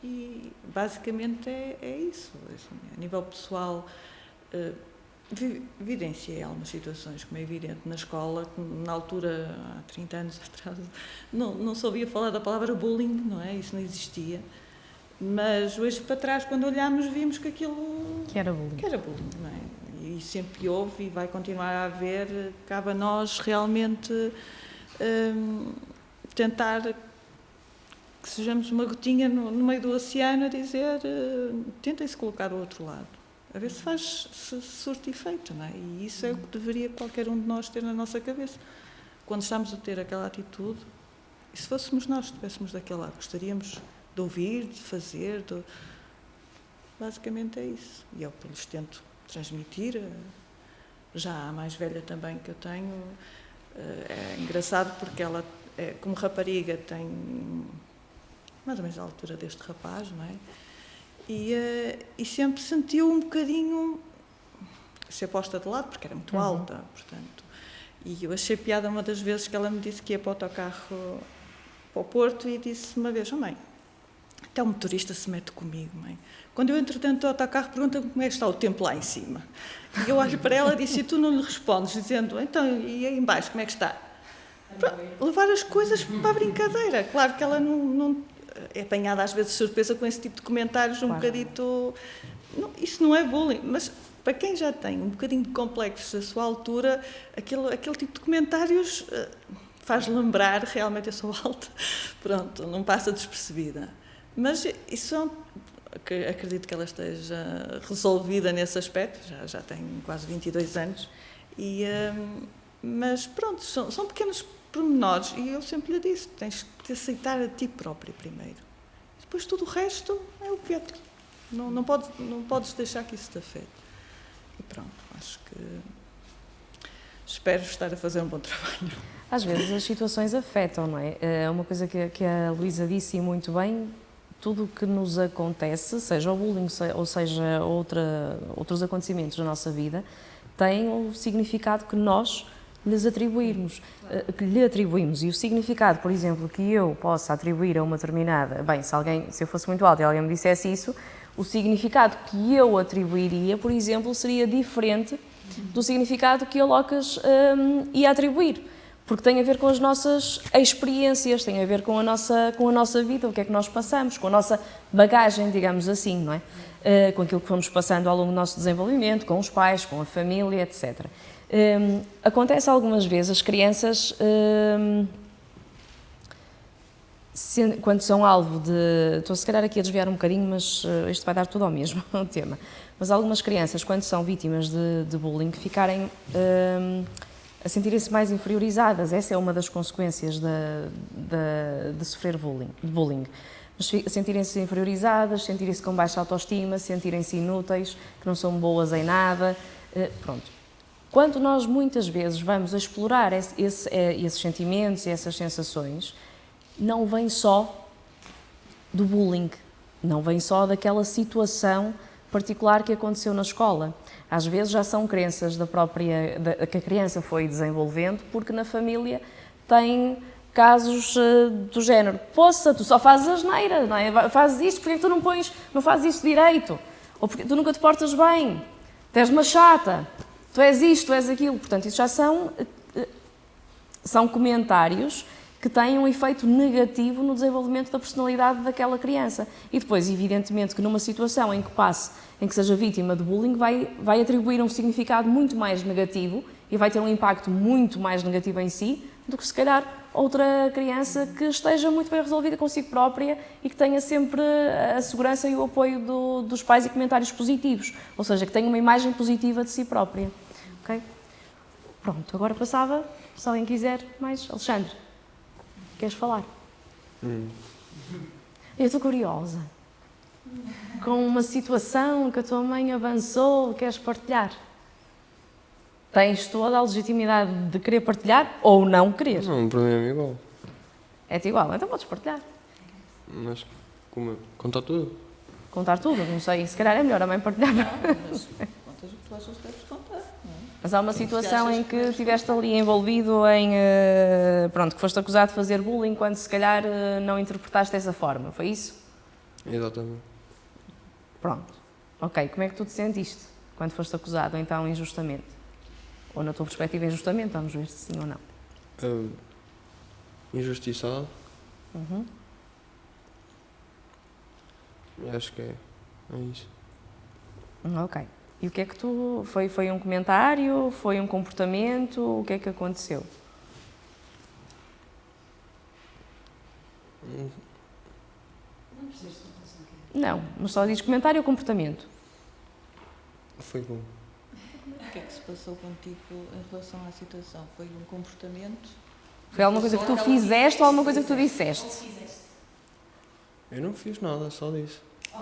E basicamente é isso. Assim, a nível pessoal, vivenciei algumas situações, como é evidente, na escola, que na altura, há 30 anos atrás, não sabia falar da palavra bullying, não é? Isso não existia. Mas hoje para trás, quando olhamos, vimos que aquilo... Que era bullying. Não é? E sempre houve e vai continuar a haver. Cabe a nós realmente tentar que sejamos uma gotinha no meio do oceano a dizer tentem-se colocar do outro lado. A ver se surte efeito, não é? E isso é o que deveria qualquer um de nós ter na nossa cabeça. Quando estamos a ter aquela atitude, e se fôssemos nós, estivéssemos daquele lado, gostaríamos de ouvir, de fazer, basicamente é isso. E é o que lhes tento transmitir. Já a mais velha também que eu tenho, é engraçado porque ela, como rapariga, tem mais ou menos a altura deste rapaz, não é? E sempre sentiu um bocadinho ser posta de lado, porque era muito alta, portanto. E eu achei piada uma das vezes que ela me disse que ia para o autocarro para o Porto e disse uma vez: oh mãe, até o motorista se mete comigo, mãe. Quando eu entro dentro do autocarro, pergunta-me como é que está o tempo lá em cima. E eu olho para ela e disse: e tu não lhe respondes, dizendo: então, e aí em baixo, como é que está? Para levar as coisas para a brincadeira. Claro que ela não é apanhada às vezes de surpresa com esse tipo de comentários, um bocadito... Não, isso não é bullying, mas para quem já tem um bocadinho de complexos da sua altura, aquele tipo de comentários faz lembrar, realmente eu sou alta, pronto, não passa despercebida. Mas isso acredito que ela esteja resolvida nesse aspecto, já tem quase 22 anos, mas pronto, são pequenos pormenores e eu sempre lhe disse, tens que te aceitar a ti própria primeiro. Depois tudo o resto é o que é. Não podes deixar que isso te afete. E pronto, acho que espero estar a fazer um bom trabalho. Às vezes as situações afetam, não é? É uma coisa que a Luísa disse muito bem, tudo o que nos acontece, seja o bullying ou seja outros acontecimentos da nossa vida, tem o significado que nós lhe atribuímos. E o significado, por exemplo, que eu possa atribuir a uma determinada... Bem, se eu fosse muito alta e alguém me dissesse isso, o significado que eu atribuiria, por exemplo, seria diferente do significado que a Locas ia atribuir. Porque tem a ver com as nossas experiências, tem a ver com a nossa vida, o que é que nós passamos, com a nossa bagagem, digamos assim, não é? Com aquilo que fomos passando ao longo do nosso desenvolvimento, com os pais, com a família, etc. Acontece algumas vezes as crianças, quando são alvo de... Estou se calhar aqui a desviar um bocadinho, mas isto vai dar tudo ao mesmo tema. Mas algumas crianças, quando são vítimas de bullying, ficarem a sentirem-se mais inferiorizadas. Essa é uma das consequências de sofrer bullying. Mas sentirem-se inferiorizadas, sentirem-se com baixa autoestima, sentirem-se inúteis, que não são boas em nada. Pronto. Quando nós muitas vezes vamos a explorar esses sentimentos e essas sensações, não vem só do bullying, não vem só daquela situação particular que aconteceu na escola. Às vezes já são crenças que a criança foi desenvolvendo, porque na família tem casos do género: poça, tu só fazes asneira, não é? Fazes isto, porque é que tu não fazes isso direito? Ou porque tu nunca te portas bem? Tu és uma chata, tu és isto, tu és aquilo. Portanto, isso já são comentários que têm um efeito negativo no desenvolvimento da personalidade daquela criança. E depois, evidentemente, que numa situação em que seja vítima de bullying, vai atribuir um significado muito mais negativo e vai ter um impacto muito mais negativo em si do que, se calhar, outra criança que esteja muito bem resolvida consigo própria e que tenha sempre a segurança e o apoio dos pais e comentários positivos. Ou seja, que tenha uma imagem positiva de si própria. Ok? Pronto, agora passava, se alguém quiser mais. Alexandre, queres falar? Eu estou curiosa. Com uma situação que a tua mãe avançou, queres partilhar? Tens toda a legitimidade de querer partilhar ou não querer? Não, para mim é igual. É-te igual, então podes partilhar. Mas contar tudo? Contar tudo? Não sei, se calhar é melhor a mãe partilhar. Mas contas o que tu achas que deves contar, não é? Mas há uma situação em que estiveste ali envolvido em... que foste acusado de fazer bullying quando se calhar não interpretaste dessa forma, foi isso? Exatamente. Pronto. Ok, como é que tu te sentiste quando foste acusado, então, injustamente? Ou na tua perspectiva, injustamente, vamos ver se sim ou não. Injustiçado. Acho que é isso. Ok. E o que é que tu... Foi um comentário? Foi um comportamento? O que é que aconteceu? Não, mas só diz comentário ou comportamento? Foi bom. O que é que se passou contigo em relação à situação? Foi um comportamento? Foi alguma coisa que tu fizeste ou alguma coisa que tu disseste? Eu não fiz nada, só disse.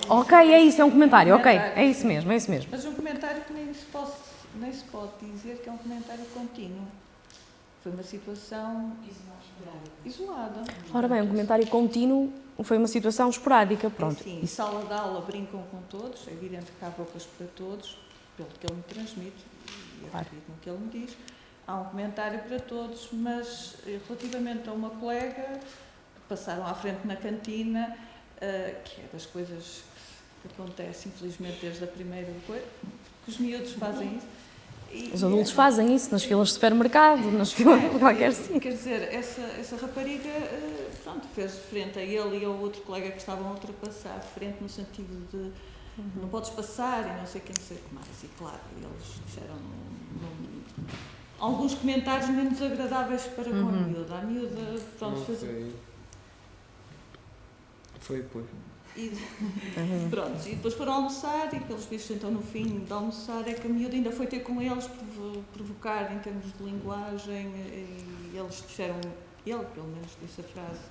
Ok, é isso, é um comentário, ok, é isso mesmo, é isso mesmo. Mas um comentário que nem se pode dizer que é um comentário contínuo. Foi uma situação isolada. Ora bem, um comentário contínuo foi uma situação esporádica, pronto. Sim, sala de aula brincam com todos, é evidente que há bocas para todos, pelo que ele me transmite, e eu acredito no que ele me diz. Há um comentário para todos, mas relativamente a uma colega, passaram à frente na cantina, que é das coisas que acontecem, infelizmente, desde a primeira coisa, que os miúdos fazem isso. Os adultos fazem isso nas filas de supermercado, nas filas de qualquer sítio. Quer dizer, essa rapariga fez frente a ele e ao outro colega que estavam a ultrapassar, frente no sentido de não podes passar e não sei quem, não sei o que mais. E claro, eles disseram alguns comentários menos agradáveis para com a miúda. A miúda, pronto, Foi depois. E, pronto, e depois foram almoçar e pelos vistos então no fim de almoçar é que a miúda ainda foi ter com eles provocar em termos de linguagem e eles disseram, ele pelo menos disse a frase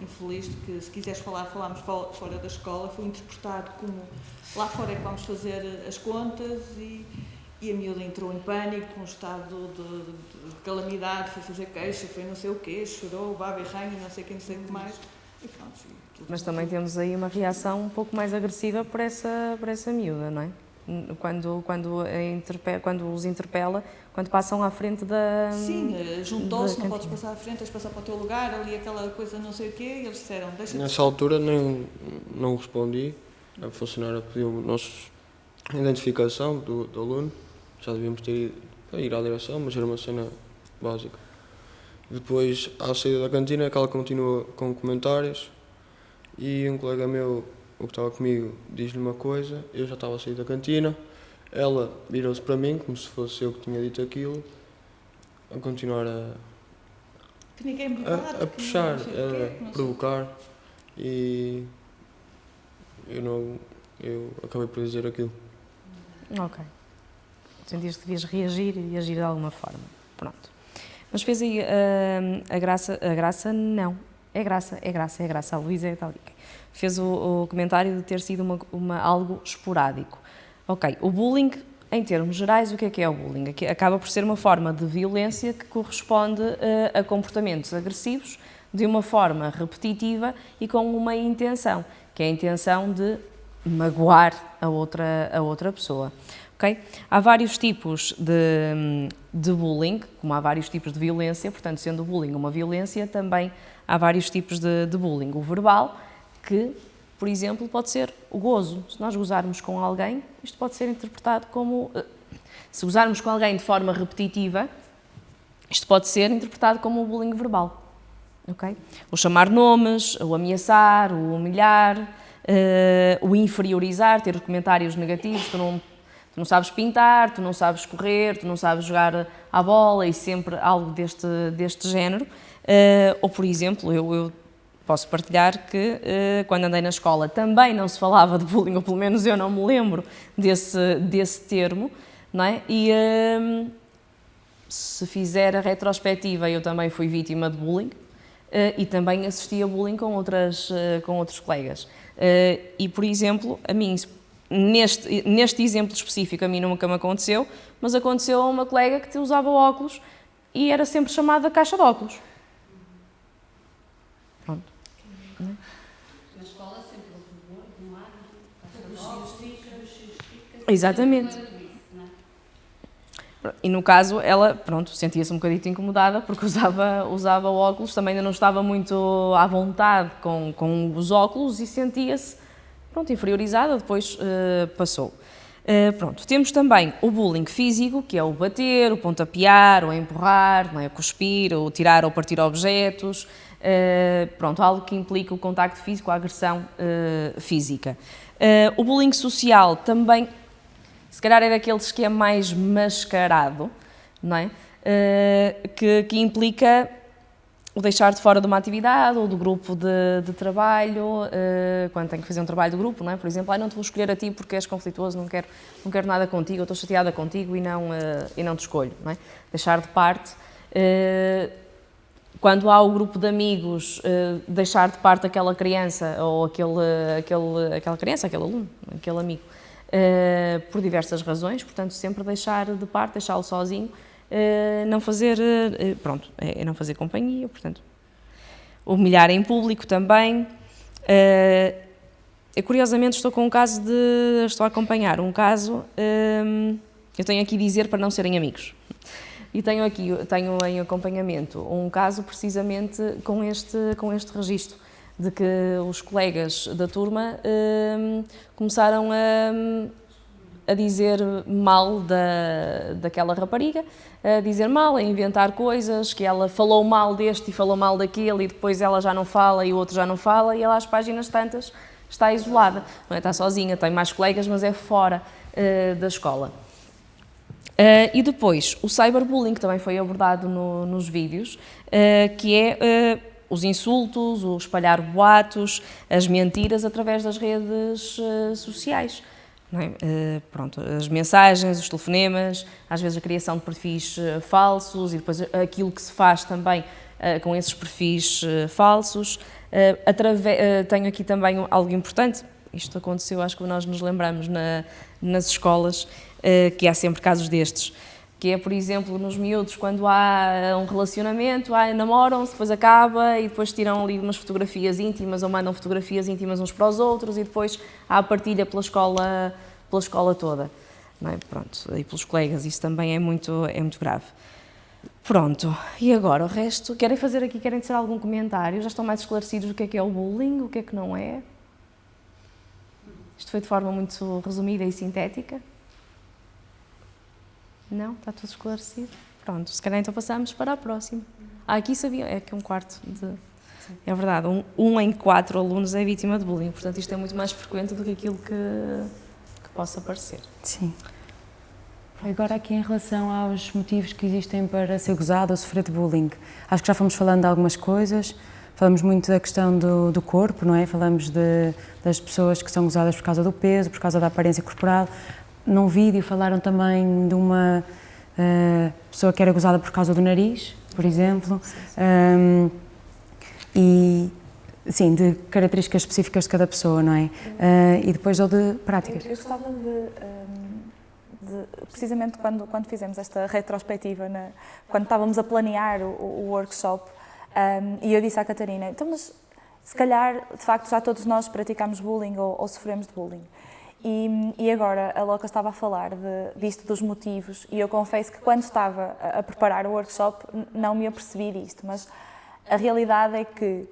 infeliz de que se quiseres falar, falamos fora da escola, foi interpretado como lá fora é que vamos fazer as contas e a miúda entrou em pânico, um estado de calamidade, foi fazer queixa, foi não sei o quê, chorou, baba e ranho, não sei quem, não sei o que mais. E pronto, mas também temos aí uma reação um pouco mais agressiva por essa miúda, não é? Quando os interpela, quando passam à frente da... Sim, juntou-se, não podes passar à frente, tens de passar para o teu lugar, ali aquela coisa não sei o quê, e eles disseram, deixa-te... Nessa altura não respondi, a funcionária pediu a nossa identificação do aluno, já devíamos ter ido à direção, mas era uma cena básica. Depois, à saída da cantina, é que ela continua com comentários e um colega meu, o que estava comigo, diz-lhe uma coisa, eu já estava a sair da cantina, ela virou-se para mim, como se fosse eu que tinha dito aquilo, a continuar que ninguém me bate, a puxar, a provocar e eu acabei por dizer aquilo. Ok. Sentiste que devias reagir e agir de alguma forma. Pronto. Mas fez aí a Graça não. É Graça, a Luísa é tal. Fez o comentário de ter sido algo esporádico. Ok, o bullying, em termos gerais, o que é o bullying? Aqui acaba por ser uma forma de violência que corresponde a comportamentos agressivos de uma forma repetitiva e com uma intenção, que é a intenção de magoar a outra pessoa. Okay? Há vários tipos de bullying, como há vários tipos de violência, portanto, sendo o bullying uma violência, também há vários tipos de bullying. O verbal, que, por exemplo, pode ser o gozo. Se nós gozarmos com alguém, isto pode ser interpretado como... Se gozarmos com alguém de forma repetitiva, isto pode ser interpretado como o bullying verbal. Okay? O chamar nomes, o ameaçar, o humilhar, o inferiorizar, ter os comentários negativos, tu não sabes pintar, tu não sabes correr, tu não sabes jogar à bola e sempre algo deste género. Ou, por exemplo, eu posso partilhar que quando andei na escola também não se falava de bullying, ou pelo menos eu não me lembro desse termo, não é? E se fizer a retrospectiva, eu também fui vítima de bullying e também assisti a bullying com outros colegas. E, por exemplo, a mim... Neste exemplo específico a mim nunca me aconteceu, mas aconteceu a uma colega que usava óculos e era sempre chamada caixa de óculos. Pronto. Na escola sempre houve humor, exatamente. E no caso ela, sentia-se um bocadinho incomodada porque usava óculos, também ainda não estava muito à vontade com os óculos e sentia-se inferiorizada, depois passou. Temos também o bullying físico, que é o bater, o pontapear, o empurrar, não é? O cuspir, o tirar ou partir objetos, algo que implica o contacto físico, a agressão física. O bullying social também, se calhar é daqueles que é mais mascarado, não é? Que implica o deixar de fora de uma atividade ou do grupo de trabalho, quando tenho que fazer um trabalho de grupo, não é? Por exemplo, não te vou escolher a ti porque és conflituoso, não quero nada contigo, eu estou chateada contigo e não te escolho, não é? Deixar de parte. Quando há o grupo de amigos, deixar de parte aquela criança ou aquela criança, aquele aluno, aquele amigo, por diversas razões, portanto, sempre deixar de parte, deixá-lo sozinho, não fazer, não fazer companhia, portanto, humilhar em público também. Eu curiosamente estou a acompanhar um caso, eu tenho aqui dizer para não serem amigos, e tenho em acompanhamento um caso precisamente com este registro, de que os colegas da turma começaram a dizer mal daquela rapariga, a dizer mal, a inventar coisas, que ela falou mal deste e falou mal daquele e depois ela já não fala e o outro já não fala e ela às páginas tantas está isolada, não é? Está sozinha, tem mais colegas, mas é fora da escola. E depois, o cyberbullying, que também foi abordado nos vídeos, que é os insultos, o espalhar boatos, as mentiras através das redes sociais. Não é? Pronto, as mensagens, os telefonemas, às vezes a criação de perfis falsos e depois aquilo que se faz também com esses perfis falsos. Tenho aqui também algo importante, isto aconteceu, acho que nós nos lembramos nas escolas, que há sempre casos destes, que é, por exemplo, nos miúdos, quando há um relacionamento, namoram-se, depois acaba e depois tiram ali umas fotografias íntimas ou mandam fotografias íntimas uns para os outros e depois há a partilha pela escola toda, não é? Pronto, e pelos colegas, isso também é muito grave. Pronto, e agora o resto, querem dizer algum comentário? Já estão mais esclarecidos do que é o bullying, o que é que não é? Isto foi de forma muito resumida e sintética? Não? Está tudo esclarecido? Pronto, se calhar então passamos para a próxima. Aqui sabiam, é que um quarto de... É verdade, um em 4 alunos é vítima de bullying, portanto isto é muito mais frequente do que aquilo que possa parecer. Sim. Agora aqui em relação aos motivos que existem para ser gozado ou sofrer de bullying, acho que já fomos falando de algumas coisas, falamos muito da questão do corpo, não é? Falamos das pessoas que são gozadas por causa do peso, por causa da aparência corporal. Num vídeo falaram também de uma pessoa que era gozada por causa do nariz, por exemplo, e sim, de características específicas de cada pessoa, não é? E depois ou de práticas. Eu gostava precisamente quando fizemos esta retrospectiva, quando estávamos a planear o workshop, e eu disse à Catarina, então mas se calhar de facto já todos nós praticamos bullying ou sofremos de bullying. E agora a Loca estava a falar disto dos motivos e eu confesso que quando estava a preparar o workshop não me apercebi disto, mas a realidade é que,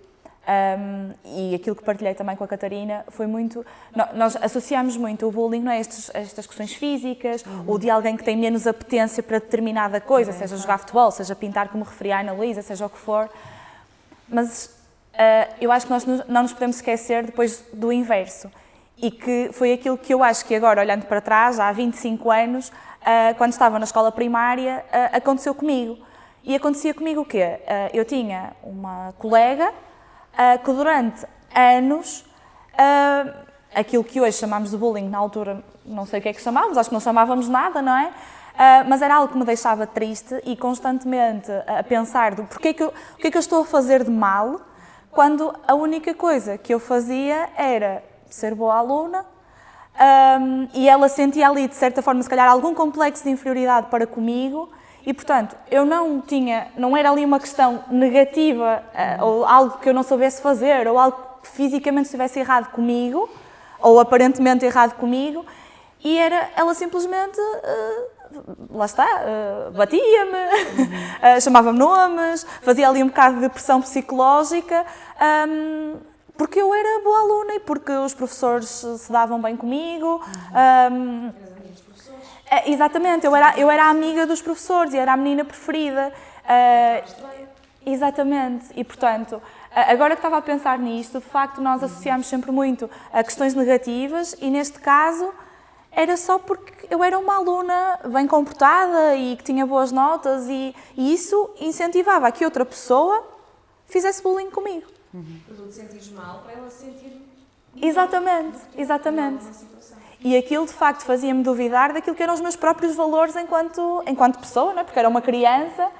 e aquilo que partilhei também com a Catarina, foi muito... Nós associamos muito o bullying, não é, a estas questões físicas, ou de alguém que tem menos apetência para determinada coisa, seja jogar futebol, seja pintar, como referia a Ana Luísa, seja o que for, mas eu acho que nós não nos podemos esquecer depois do inverso. E que foi aquilo que eu acho que agora, olhando para trás, há 25 anos, quando estava na escola primária, aconteceu comigo. E acontecia comigo o quê? Eu tinha uma colega que durante anos, aquilo que hoje chamamos de bullying, na altura não sei o que é que chamávamos, acho que não chamávamos nada, não é? Mas era algo que me deixava triste e constantemente a pensar do o que é que eu estou a fazer de mal, quando a única coisa que eu fazia era ser boa aluna, e ela sentia ali, de certa forma, se calhar algum complexo de inferioridade para comigo e, portanto, eu não era ali uma questão negativa ou algo que eu não soubesse fazer ou algo que fisicamente estivesse errado comigo ou aparentemente errado comigo e ela simplesmente, lá está, batia-me, chamava-me nomes, fazia ali um bocado de pressão psicológica, porque eu era boa aluna e porque os professores se davam bem comigo. Exatamente, eu era a amiga dos professores e era a menina preferida. Exatamente, e portanto, agora que estava a pensar nisto, de facto nós associamos sempre muito a questões negativas e neste caso era só porque eu era uma aluna bem comportada e que tinha boas notas e isso incentivava a que outra pessoa fizesse bullying comigo. Para tu te sentires mal, para ela se sentir... Exatamente. E aquilo, de facto, fazia-me duvidar daquilo que eram os meus próprios valores enquanto pessoa, não é? Porque era uma criança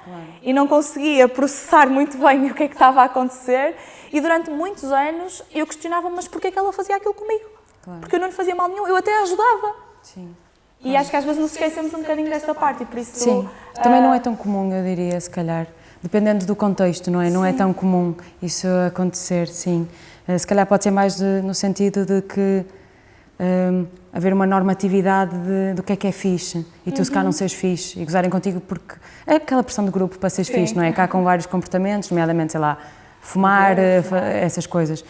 e não conseguia processar muito bem o que é que estava a acontecer. E durante muitos anos eu questionava-me, mas porquê é que ela fazia aquilo comigo? Porque eu não lhe fazia mal nenhum, eu até a ajudava. Sim. E acho que às vezes nos esquecemos um bocadinho desta parte e por isso... Sim, também não é tão comum, eu diria, se calhar. Dependendo do contexto, não é? Não é tão comum isso acontecer, sim. Se calhar pode ser mais no sentido de que haver uma normatividade do que é fixe e tu se calhar não seres fixe e gozarem contigo porque é aquela pressão do grupo para seres fixe, não é? Cá com vários comportamentos, nomeadamente, sei lá, fumar, essas coisas.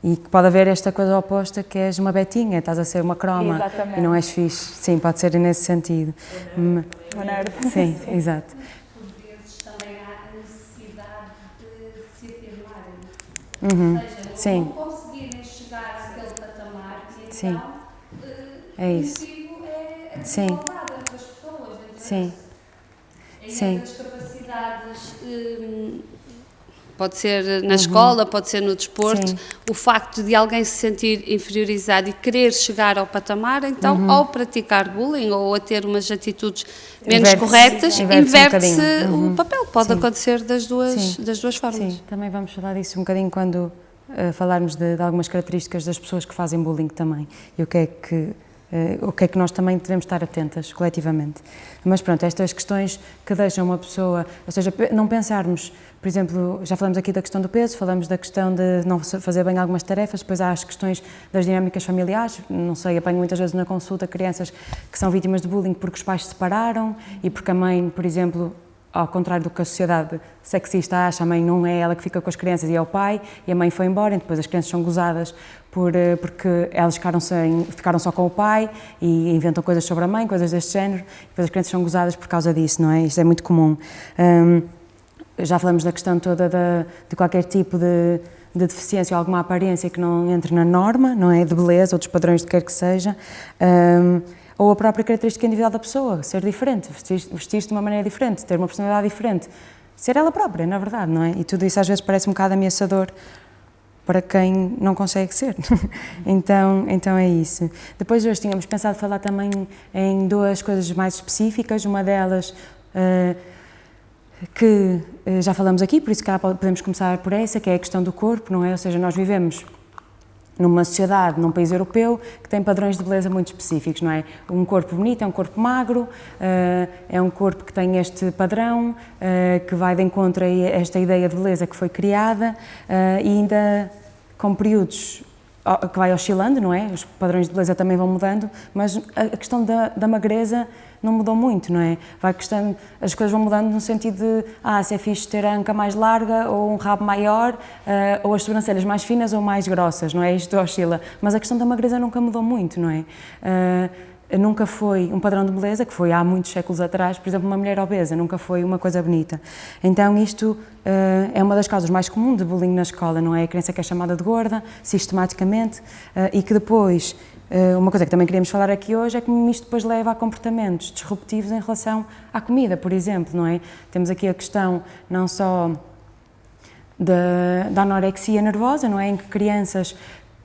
E que pode haver esta coisa oposta que és uma betinha, estás a ser uma croma. Exatamente. E não és fixe. Sim, pode ser nesse sentido. Uma nerd. Sim, exato. Ou seja, sim. não conseguirem chegar àquele patamar e sim. então É isso. o motivo é a sim. desigualdade entre as pessoas, entre sim. as sim. capacidades Pode ser na escola, pode ser no desporto. Sim. O facto de alguém se sentir inferiorizado e querer chegar ao patamar, então, ao praticar bullying ou a ter umas atitudes menos corretas, inverte-se o papel. Pode acontecer das duas formas. Sim, também vamos falar disso um bocadinho quando falarmos de algumas características das pessoas que fazem bullying também e o que é que nós também devemos estar atentas coletivamente. Mas pronto, estas questões que deixam uma pessoa, ou seja, não pensarmos, por exemplo, já falamos aqui da questão do peso, falamos da questão de não fazer bem algumas tarefas, depois há as questões das dinâmicas familiares, não sei, apanho muitas vezes na consulta crianças que são vítimas de bullying porque os pais se separaram e porque a mãe, por exemplo, ao contrário do que a sociedade sexista acha, a mãe não é ela que fica com as crianças e é o pai, e a mãe foi embora, e depois as crianças são gozadas porque elas ficaram só com o pai e inventam coisas sobre a mãe, coisas deste género, e depois as crianças são gozadas por causa disso, não é? Isto é muito comum. Já falamos da questão toda de qualquer tipo de deficiência ou alguma aparência que não entre na norma, não é? De beleza ou dos padrões de quer que seja. Ou a própria característica individual da pessoa, ser diferente, vestir-se de uma maneira diferente, ter uma personalidade diferente, ser ela própria, na verdade, não é? E tudo isso às vezes parece um bocado ameaçador para quem não consegue ser. então é isso. Depois hoje tínhamos pensado falar também em duas coisas mais específicas, uma delas que já falamos aqui, por isso que podemos começar por essa, que é a questão do corpo, não é? Ou seja, nós vivemos numa sociedade, num país europeu, que tem padrões de beleza muito específicos, não é? Um corpo bonito é um corpo magro, é um corpo que tem este padrão, que vai de encontro a esta ideia de beleza que foi criada, e ainda com períodos que vai oscilando, não é? Os padrões de beleza também vão mudando, mas a questão da magreza não mudou muito, não é? As coisas vão mudando no sentido de, se é fixe ter a anca mais larga ou um rabo maior, ou as sobrancelhas mais finas ou mais grossas, não é? Isto oscila. Mas a questão da magreza nunca mudou muito, não é? Nunca foi um padrão de beleza, que foi há muitos séculos atrás, por exemplo, uma mulher obesa, nunca foi uma coisa bonita. Então isto é uma das causas mais comuns de bullying na escola, não é? A criança que é chamada de gorda, sistematicamente, e que depois, uma coisa que também queríamos falar aqui hoje é que isto depois leva a comportamentos disruptivos em relação à comida, por exemplo, não é? Temos aqui a questão não só da anorexia nervosa, não é? Em que crianças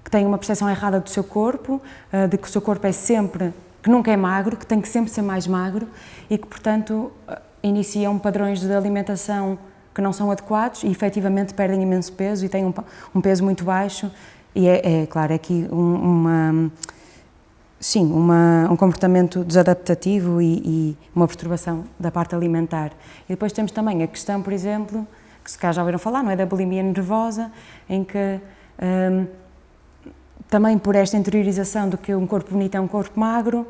que têm uma percepção errada do seu corpo, de que o seu corpo é sempre, que nunca é magro, que tem que sempre ser mais magro e que, portanto, iniciam padrões de alimentação que não são adequados e, efetivamente, perdem imenso peso e têm um peso muito baixo e claro, é aqui um comportamento desadaptativo e uma perturbação da parte alimentar. E depois temos também a questão, por exemplo, que se calhar já ouviram falar, não é? Da bulimia nervosa, em que também por esta interiorização de que um corpo bonito é um corpo magro,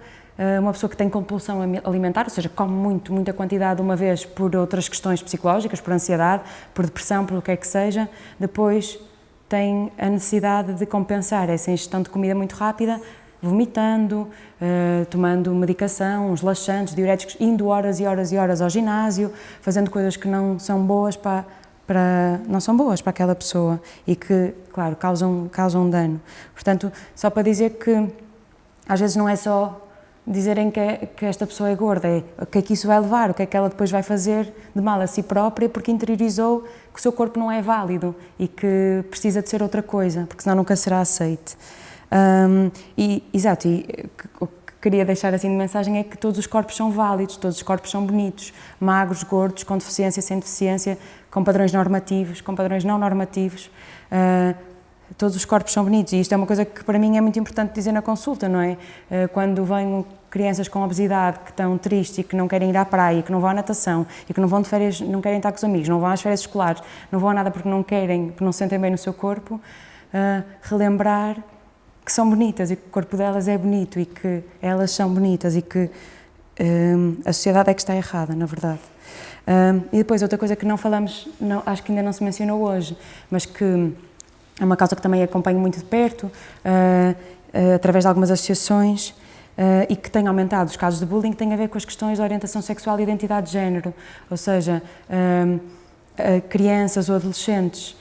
uma pessoa que tem compulsão alimentar, ou seja, come muita quantidade uma vez por outras questões psicológicas, por ansiedade, por depressão, por o que é que seja, depois tem a necessidade de compensar essa ingestão de comida muito rápida, vomitando, tomando medicação, uns laxantes, diuréticos, indo horas e horas e horas ao ginásio, fazendo coisas que não são boas para aquela pessoa e que, claro, causam dano. Portanto, só para dizer que às vezes não é só dizerem que esta pessoa é gorda, é o que é que isso vai levar, o que é que ela depois vai fazer de mal a si própria porque interiorizou que o seu corpo não é válido e que precisa de ser outra coisa, porque senão nunca será aceite. Exato, e o que queria deixar assim de mensagem é que todos os corpos são válidos, todos os corpos são bonitos, magros, gordos, com deficiência, sem deficiência, com padrões normativos, com padrões não normativos, todos os corpos são bonitos e isto é uma coisa que para mim é muito importante dizer na consulta, não é? Quando vêm crianças com obesidade que estão tristes e que não querem ir à praia, que não vão à natação e que não vão de férias, não querem estar com os amigos, não vão às férias escolares, não vão a nada porque não querem, porque não se sentem bem no seu corpo, relembrar que são bonitas e que o corpo delas é bonito e que elas são bonitas e que a sociedade é que está errada, na verdade. E depois outra coisa que não falamos, acho que ainda não se mencionou hoje, mas que é uma causa que também acompanho muito de perto, através de algumas associações, e que tem aumentado os casos de bullying, que tem a ver com as questões de orientação sexual e identidade de género, ou seja, crianças ou adolescentes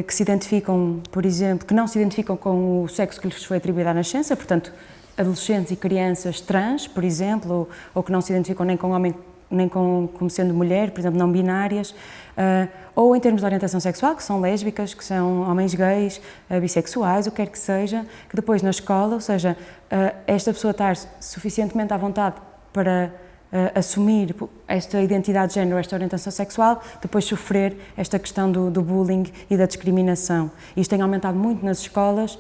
que se identificam, por exemplo, que não se identificam com o sexo que lhes foi atribuído à nascença, portanto, adolescentes e crianças trans, por exemplo, ou que não se identificam nem com homem nem como sendo mulher, por exemplo, não binárias, ou em termos de orientação sexual, que são lésbicas, que são homens gays, bissexuais, o que quer que seja, que depois na escola, ou seja, esta pessoa estar suficientemente à vontade para assumir esta identidade de género, esta orientação sexual, depois sofrer esta questão do bullying e da discriminação. Isto tem aumentado muito nas escolas,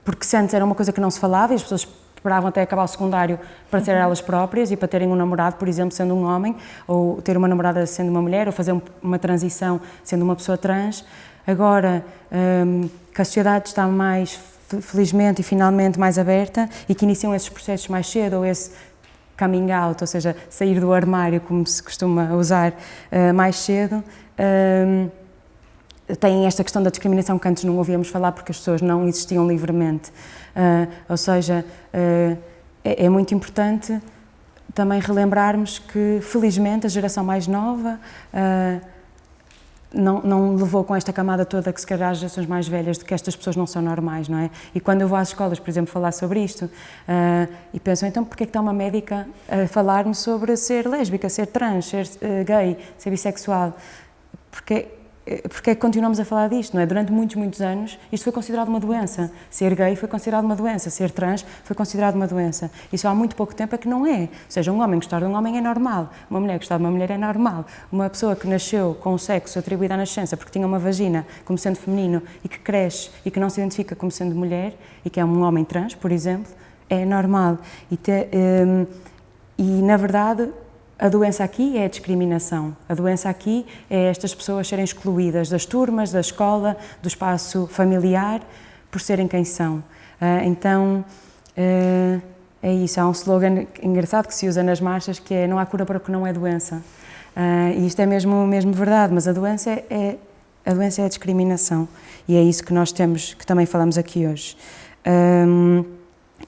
porque antes era uma coisa que não se falava e as pessoas esperavam até acabar o secundário para ser elas próprias e para terem um namorado, por exemplo, sendo um homem, ou ter uma namorada sendo uma mulher, ou fazer uma transição sendo uma pessoa trans. Agora que a sociedade está mais, felizmente e finalmente, mais aberta e que iniciam esses processos mais cedo, ou esse coming out, ou seja, sair do armário, como se costuma usar, mais cedo, tem esta questão da discriminação que antes não ouvíamos falar porque as pessoas não existiam livremente. Ou seja, é muito importante também relembrarmos que, felizmente, a geração mais nova não levou com esta camada toda que se calhar as gerações mais velhas de que estas pessoas não são normais, não é? E quando eu vou às escolas, por exemplo, falar sobre isto e penso, então porquê é que está uma médica a falar-me sobre ser lésbica, ser trans, ser gay, ser bissexual? Porque é que continuamos a falar disto, não é? Durante muitos anos isto foi considerado uma doença. Ser gay foi considerado uma doença, ser trans foi considerado uma doença. Isso há muito pouco tempo é que não é. Ou seja, um homem gostar de um homem é normal, uma mulher gostar de uma mulher é normal, uma pessoa que nasceu com o sexo atribuído à nascença porque tinha uma vagina como sendo feminino e que cresce e que não se identifica como sendo mulher e que é um homem trans, por exemplo, é normal. E na verdade, a doença aqui é a discriminação. A doença aqui é estas pessoas serem excluídas das turmas, da escola, do espaço familiar, por serem quem são. Então, é isso. Há um slogan engraçado que se usa nas marchas que é: não há cura para o que não é doença. E isto é mesmo verdade, mas a doença é a discriminação. E é isso que nós temos, que também falamos aqui hoje.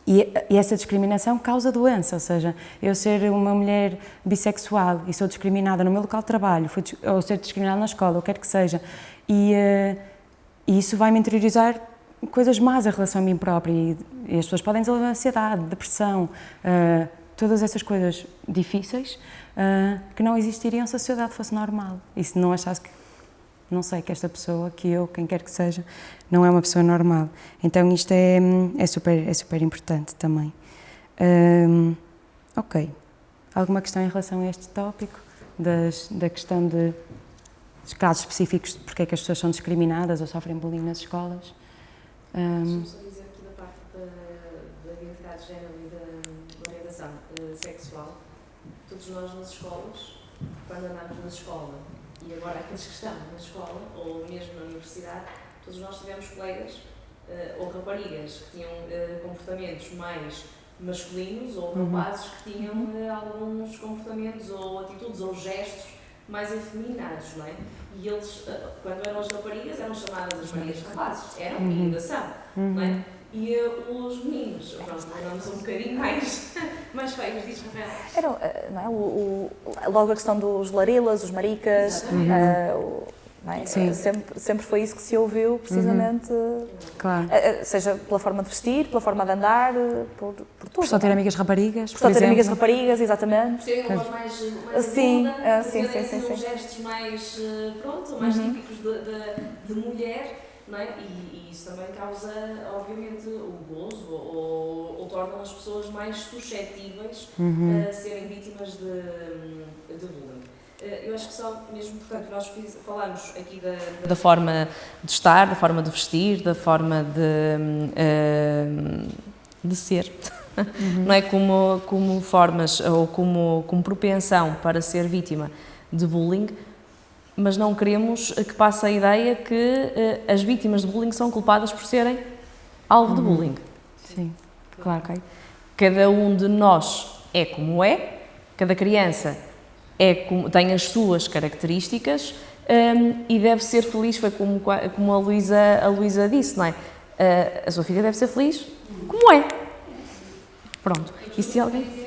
E essa discriminação causa doença, ou seja, eu ser uma mulher bissexual e sou discriminada no meu local de trabalho, ou ser discriminada na escola, ou quer que seja, e isso vai-me interiorizar coisas más em relação a mim própria, e as pessoas podem desenvolver ansiedade, depressão, todas essas coisas difíceis que não existiriam se a sociedade fosse normal, e se não achasse que, não sei, que esta pessoa, que eu, quem quer que seja, não é uma pessoa normal. Então isto é super importante também. Ok. Alguma questão em relação a este tópico? Da questão dos casos específicos de porque é que as pessoas são discriminadas ou sofrem bullying nas escolas? Deixa-me só dizer aqui da parte da identidade de género e da orientação sexual. Todos nós nas escolas, quando andamos na escola, e agora aqueles que estão na escola, ou mesmo na universidade, todos nós tivemos colegas ou raparigas que tinham comportamentos mais masculinos, ou rapazes que tinham alguns comportamentos ou atitudes ou gestos mais afeminados, não é? E eles, quando eram as raparigas, eram chamadas as Marias Rapazes, eram, e ainda são, não é? E os meninos, nós éramos um bocadinho mais feios, diz Rafael. Eram, não é? Logo a questão dos larilas, os maricas, não é? Sempre foi isso que se ouviu, precisamente, claro. Seja pela forma de vestir, pela forma de andar, por tudo. Por só ter amigas raparigas, por só ter amigas raparigas, exatamente. Por terem uma voz mais sim, sim. Gestos mais, mais típicos de mulher, não é? E isso também causa, obviamente, o gozo ou tornam as pessoas mais suscetíveis a serem vítimas de bullying. Eu acho que só mesmo, portanto, nós falamos aqui da forma de estar, da forma de vestir, da forma de ser, não é? Como formas ou como propensão para ser vítima de bullying, mas não queremos que passe a ideia que as vítimas de bullying são culpadas por serem alvo de bullying. Sim, claro. Okay? Cada um de nós é como é, cada criança tem as suas características e deve ser feliz, foi como a Luísa disse, não é? A sua filha deve ser feliz como é. Pronto. E se alguém...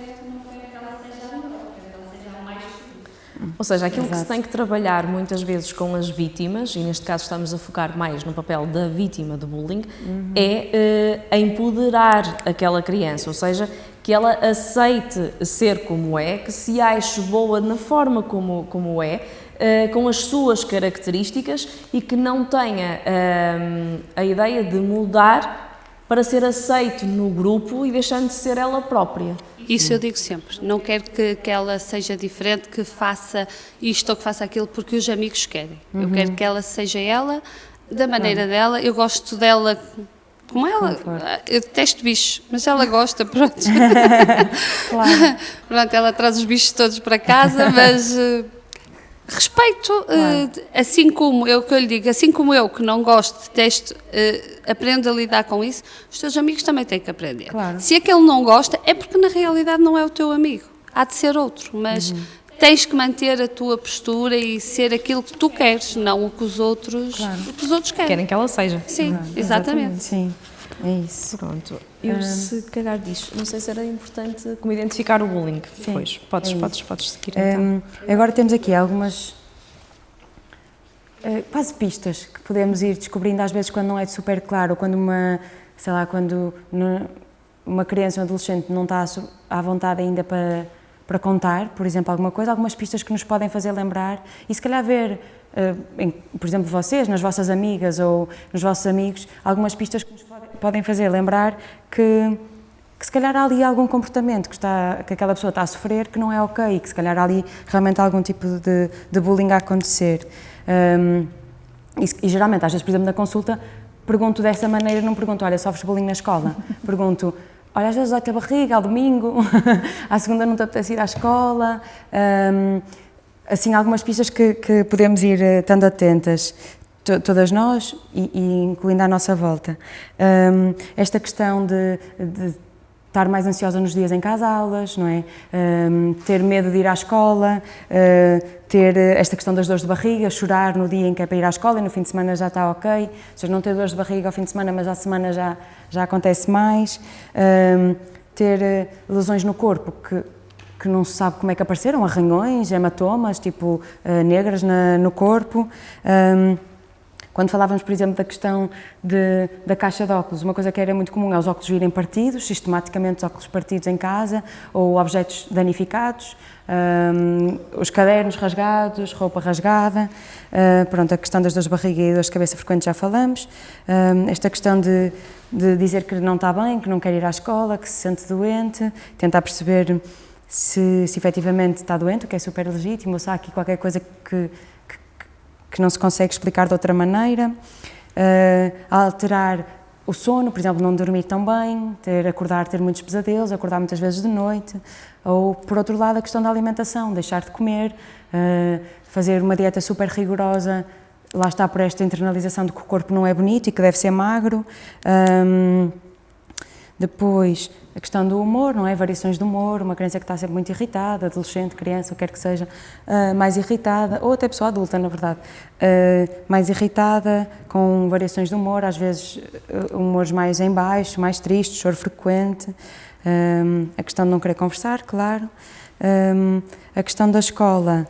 Ou seja, aquilo que se tem que trabalhar muitas vezes com as vítimas, e neste caso estamos a focar mais no papel da vítima de bullying, é empoderar aquela criança, ou seja, que ela aceite ser como é, que se ache boa na forma como é, com as suas características e que não tenha a ideia de mudar para ser aceito no grupo e deixando de ser ela própria. Isso eu digo sempre, não quero que ela seja diferente, que faça isto ou que faça aquilo porque os amigos querem. Eu quero que ela seja ela, da maneira dela, eu gosto dela como ela, eu detesto bichos, mas ela gosta, pronto. Claro. Pronto, ela traz os bichos todos para casa, mas respeito, assim como eu que eu lhe digo, assim como eu que não gosto, detesto, aprendo a lidar com isso, os teus amigos também têm que aprender. Claro. Se aquele não gosta, é porque na realidade não é o teu amigo, há de ser outro, mas tens que manter a tua postura e ser aquilo que tu queres, não o que os outros, o que os outros querem. Querem que ela seja. Sim, exatamente. Sim, é isso. Pronto, eu se calhar diz, não sei se era importante como identificar o bullying. Sim, Pois, podes seguir então. Agora temos aqui algumas quase pistas que podemos ir descobrindo às vezes quando não é super claro, ou quando quando uma criança ou um adolescente não está à vontade ainda para contar, por exemplo, alguma coisa, algumas pistas que nos podem fazer lembrar e se calhar ver, por exemplo, vocês, nas vossas amigas ou nos vossos amigos, algumas pistas que nos podem fazer lembrar que se calhar há ali algum comportamento que aquela pessoa está a sofrer que não é ok e que se calhar há ali realmente algum tipo de bullying a acontecer. E geralmente, às vezes, por exemplo, na consulta, pergunto dessa maneira, não pergunto, olha, sofres bullying na escola? Pergunto, olha, às vezes dói-te a barriga ao domingo, à segunda não te apetece ir à escola, assim, algumas pistas que podemos ir estando atentas, todas nós e incluindo à nossa volta. Esta questão de estar mais ansiosa nos dias em que há aulas, não é? Ter medo de ir à escola, ter esta questão das dores de barriga, chorar no dia em que é para ir à escola e no fim de semana já está ok, ou seja, não ter dores de barriga ao fim de semana, mas à semana já acontece mais, ter lesões no corpo que não se sabe como é que apareceram, arranhões, hematomas, tipo negras no corpo. Quando falávamos, por exemplo, da questão da caixa de óculos, uma coisa que era muito comum é os óculos virem partidos, sistematicamente os óculos partidos em casa, ou objetos danificados, os cadernos rasgados, roupa rasgada, pronto, a questão das dores de barriga e dores de cabeça frequentes já falamos, esta questão de dizer que não está bem, que não quer ir à escola, que se sente doente, tentar perceber se efetivamente está doente, o que é super legítimo, ou se há aqui qualquer coisa que não se consegue explicar de outra maneira, alterar o sono, por exemplo, não dormir tão bem, ter muitos pesadelos, acordar muitas vezes de noite, ou, por outro lado, a questão da alimentação, deixar de comer, fazer uma dieta super rigorosa, lá está por esta internalização de que o corpo não é bonito e que deve ser magro. Depois, a questão do humor, não é? Variações de humor, uma criança que está sempre muito irritada, adolescente, criança, o que quer que seja, mais irritada, ou até pessoa adulta, na verdade, mais irritada, com variações de humor, às vezes humores mais em baixo, mais tristes, choro frequente, a questão de não querer conversar, claro, a questão da escola,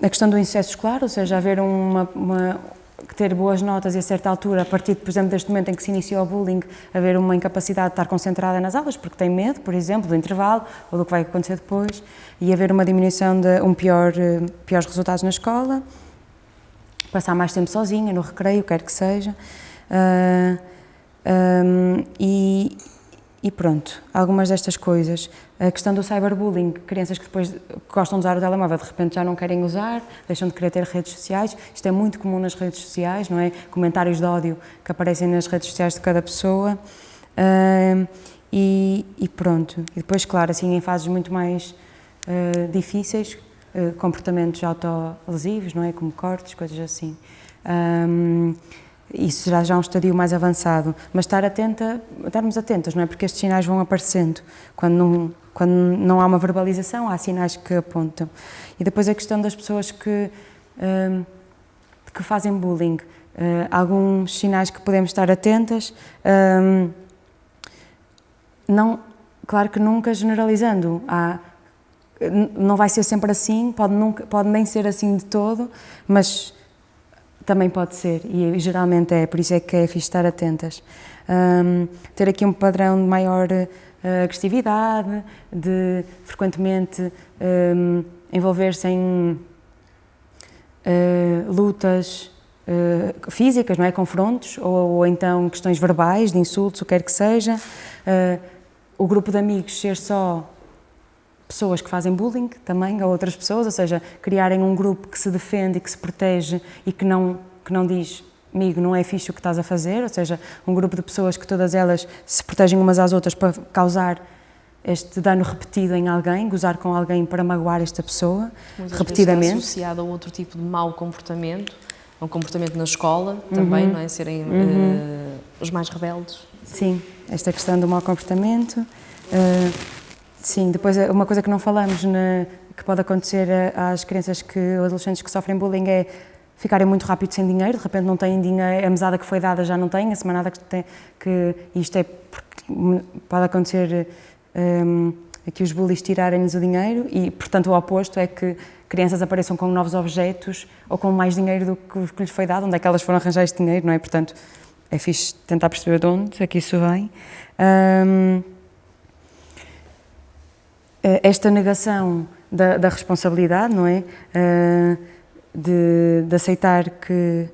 a questão do insucesso escolar, ou seja, haver ter boas notas e a certa altura, a partir, por exemplo, deste momento em que se iniciou o bullying, haver uma incapacidade de estar concentrada nas aulas, porque tem medo, por exemplo, do intervalo ou do que vai acontecer depois, e haver uma diminuição de piores resultados na escola, passar mais tempo sozinha, no recreio, quer que seja, e pronto, algumas destas coisas. A questão do cyberbullying, crianças que depois gostam de usar o telemóvel, de repente já não querem usar, deixam de querer ter redes sociais, isto é muito comum nas redes sociais, não é? Comentários de ódio que aparecem nas redes sociais de cada pessoa, e pronto. E depois, claro, assim, em fases muito mais difíceis, comportamentos autolesivos, não é? Como cortes, coisas assim. Isso será já um estadio mais avançado, mas estarmos atentas, não é? Porque estes sinais vão aparecendo. Quando não há uma verbalização, há sinais que apontam. E depois a questão das pessoas que fazem bullying. Alguns sinais que podemos estar atentas. Claro que nunca generalizando. Não vai ser sempre assim, pode nem ser assim de todo, mas também pode ser, e geralmente é, por isso é que é fixe estar atentas. Ter aqui um padrão de maior agressividade, de frequentemente envolver-se em lutas físicas, não é? Confrontos, ou então questões verbais, de insultos, o que quer que seja. O grupo de amigos ser só pessoas que fazem bullying também a outras pessoas, ou seja, criarem um grupo que se defende e que se protege e que não diz, amigo, não é fixe o que estás a fazer, ou seja, um grupo de pessoas que todas elas se protegem umas às outras para causar este dano repetido em alguém, gozar com alguém para magoar esta pessoa, muitas repetidamente. vezes está associado a outro tipo de mau comportamento, um comportamento na escola também, não é? Serem os mais rebeldes. Sim, esta questão do mau comportamento. Sim, depois uma coisa que não falamos, que pode acontecer às crianças ou adolescentes que sofrem bullying é ficarem muito rápido sem dinheiro, de repente não têm dinheiro, a mesada que foi dada já não tem, a semanada que isto é porque pode acontecer que os bullies tirarem-lhes o dinheiro e, portanto, o oposto é que crianças apareçam com novos objetos ou com mais dinheiro do que lhes foi dado, onde é que elas foram arranjar este dinheiro, não é? Portanto, é fixe tentar perceber de onde é que isso vem. Esta negação da responsabilidade, não é? De aceitar que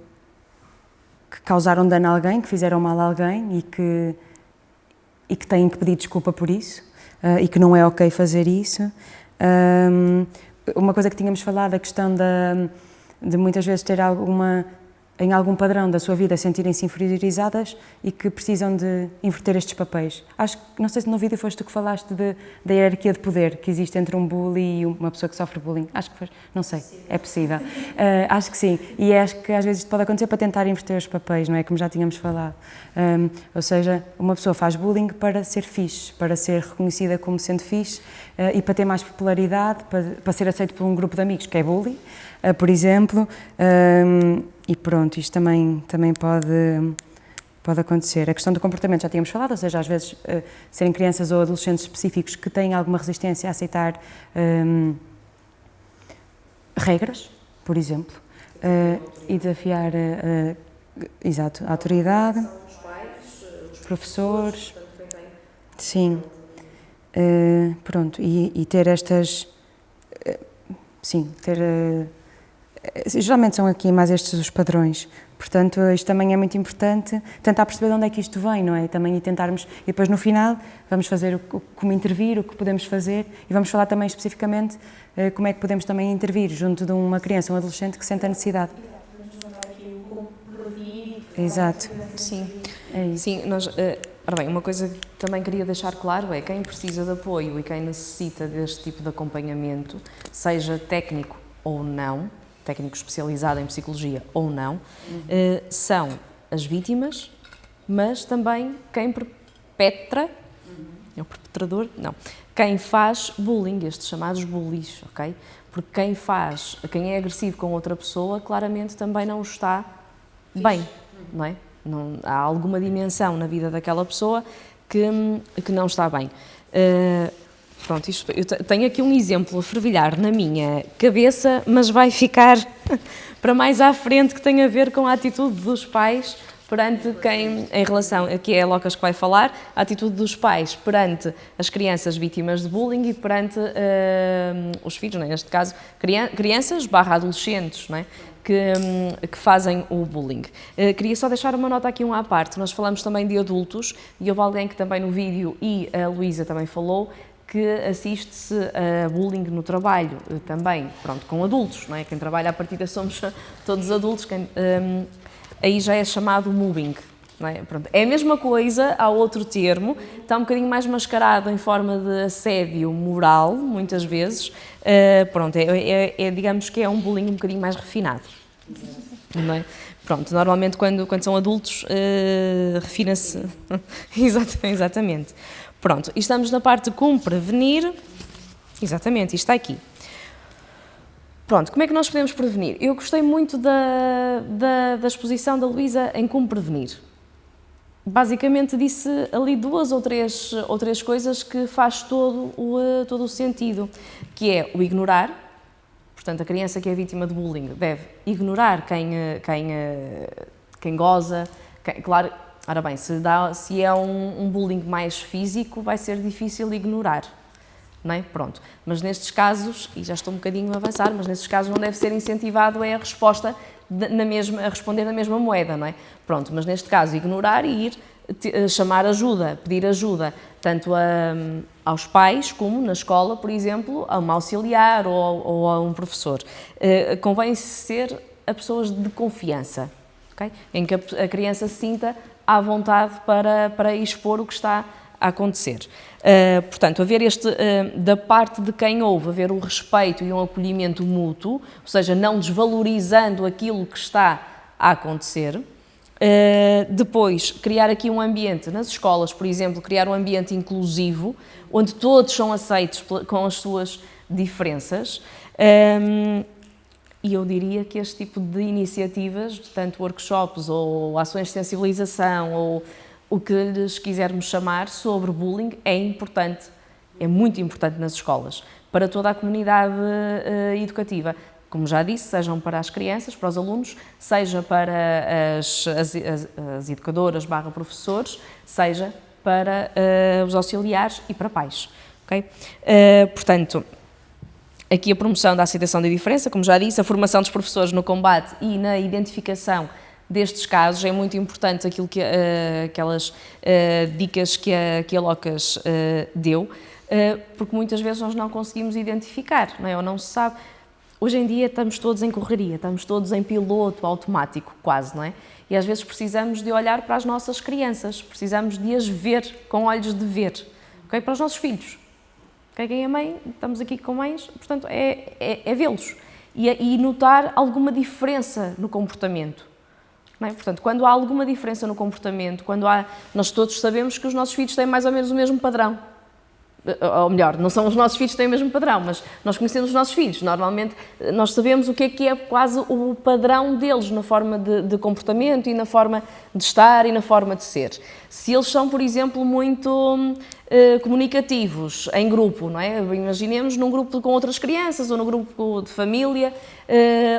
causaram dano a alguém, que fizeram mal a alguém e que têm que pedir desculpa por isso e que não é ok fazer isso. Uma coisa que tínhamos falado, a questão de muitas vezes ter em algum padrão da sua vida sentirem-se inferiorizadas e que precisam de inverter estes papéis. Não sei se no vídeo foste tu que falaste da hierarquia de poder que existe entre um bully e uma pessoa que sofre bullying. Acho que foi, não sei, é possível. Acho que sim, e acho que às vezes isto pode acontecer para tentar inverter os papéis, não é? Como já tínhamos falado. Ou seja, uma pessoa faz bullying para ser fixe, para ser reconhecida como sendo fixe e para ter mais popularidade, para ser aceito por um grupo de amigos que é bully, por exemplo. E pronto, isto também pode acontecer. A questão do comportamento já tínhamos falado, ou seja, às vezes serem crianças ou adolescentes específicos que têm alguma resistência a aceitar regras, por exemplo, e desafiar exato, a autoridade, os professores, sim, pronto, e ter estas, sim, geralmente são aqui mais estes os padrões, portanto isto também é muito importante, tentar perceber de onde é que isto vem, não é? Também e tentarmos, e depois no final vamos fazer como intervir, o que podemos fazer e vamos falar também especificamente como é que podemos também intervir junto de uma criança ou um adolescente que sente a necessidade. Exato. Sim, é isso. Sim, ora bem, uma coisa que também queria deixar claro é quem precisa de apoio e quem necessita deste tipo de acompanhamento, seja técnico ou não, técnico especializado em psicologia ou não, são as vítimas, mas também quem perpetra, é o perpetrador? Não. Quem faz bullying, estes chamados bullies, ok? Porque quem é agressivo com outra pessoa, claramente também não está bem, não é? Há alguma dimensão na vida daquela pessoa que não está bem. Pronto, eu tenho aqui um exemplo a fervilhar na minha cabeça, mas vai ficar para mais à frente, que tem a ver com a atitude dos pais perante em relação, aqui é a Locas que vai falar, a atitude dos pais perante as crianças vítimas de bullying e perante os filhos, não é? Neste caso, crianças/adolescentes, não é? Que fazem o bullying. Queria só deixar uma nota aqui à parte, nós falamos também de adultos e houve alguém que também no vídeo, e a Luísa também falou, que assiste-se a bullying no trabalho também, pronto, com adultos, não é? Quem trabalha à partida somos todos adultos, aí já é chamado mobbing, não é? Pronto, é a mesma coisa, há outro termo, está um bocadinho mais mascarado em forma de assédio moral, muitas vezes, pronto, digamos que é um bullying um bocadinho mais refinado, não é? Pronto, normalmente quando são adultos refina-se, exatamente. Pronto, e estamos na parte de como prevenir, exatamente, isto está aqui. Pronto, como é que nós podemos prevenir? Eu gostei muito da exposição da Luísa em como prevenir. Basicamente disse ali 2 ou 3 coisas que faz todo o sentido, que é o ignorar, Portanto, a criança que é vítima de bullying deve ignorar quem goza, claro, ora bem, se é um bullying mais físico, vai ser difícil ignorar, não é? Pronto. Mas nestes casos, e já estou um bocadinho a avançar, mas nestes casos não deve ser incentivado a resposta a responder na mesma moeda, não é? Pronto, mas neste caso ignorar e ir chamar ajuda, pedir ajuda, tanto aos pais como na escola, por exemplo, a um auxiliar ou a um professor. Convém ser a pessoas de confiança, okay? Em que a criança se sinta à vontade para expor o que está a acontecer. Portanto, haver da parte de quem ouve, haver o respeito e um acolhimento mútuo, ou seja, não desvalorizando aquilo que está a acontecer. Depois, criar aqui um ambiente nas escolas, por exemplo, criar um ambiente inclusivo, onde todos são aceitos com as suas diferenças. E eu diria que este tipo de iniciativas, tanto workshops ou ações de sensibilização ou o que lhes quisermos chamar sobre bullying, é importante, é muito importante nas escolas, para toda a comunidade educativa. Como já disse, sejam para as crianças, para os alunos, seja para as educadoras / professores, seja para os auxiliares e para pais. Okay? Portanto, aqui a promoção da aceitação da diferença, como já disse, a formação dos professores no combate e na identificação destes casos, é muito importante aquelas dicas que a Locas deu, porque muitas vezes nós não conseguimos identificar, não é? Ou não se sabe. Hoje em dia estamos todos em correria, estamos todos em piloto automático, quase, não é? E às vezes precisamos de olhar para as nossas crianças, precisamos de as ver com olhos de ver, okay? Para os nossos filhos. Okay? Quem é mãe, estamos aqui com mães, portanto, é vê-los e notar alguma diferença no comportamento. Não é? Portanto, quando há alguma diferença no comportamento, nós todos sabemos que os nossos filhos têm mais ou menos o mesmo padrão. Ou melhor, não são os nossos filhos que têm o mesmo padrão, mas nós conhecemos os nossos filhos. Normalmente, nós sabemos o que é quase o padrão deles na forma de comportamento e na forma de estar e na forma de ser. Se eles são, por exemplo, muito comunicativos em grupo, não é? Imaginemos num grupo com outras crianças ou no grupo de família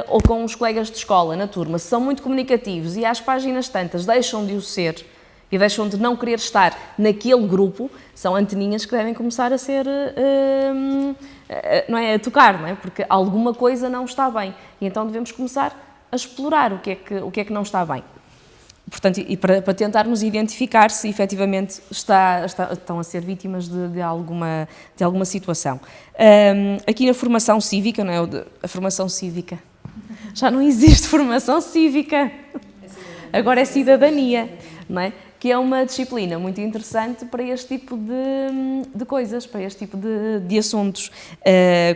ou com os colegas de escola, na turma. Se são muito comunicativos e às páginas tantas deixam de o ser e deixam de não querer estar naquele grupo, são anteninhas que devem começar a ser, não é, a tocar, não é? Porque alguma coisa não está bem. E então devemos começar a explorar o que é que não está bem. Portanto, e para tentarmos identificar se efetivamente estão a ser vítimas de alguma situação. Aqui na formação cívica, não é? A formação cívica. Já não existe formação cívica. Agora é cidadania, não é? Que é uma disciplina muito interessante para este tipo de coisas, para este tipo de assuntos,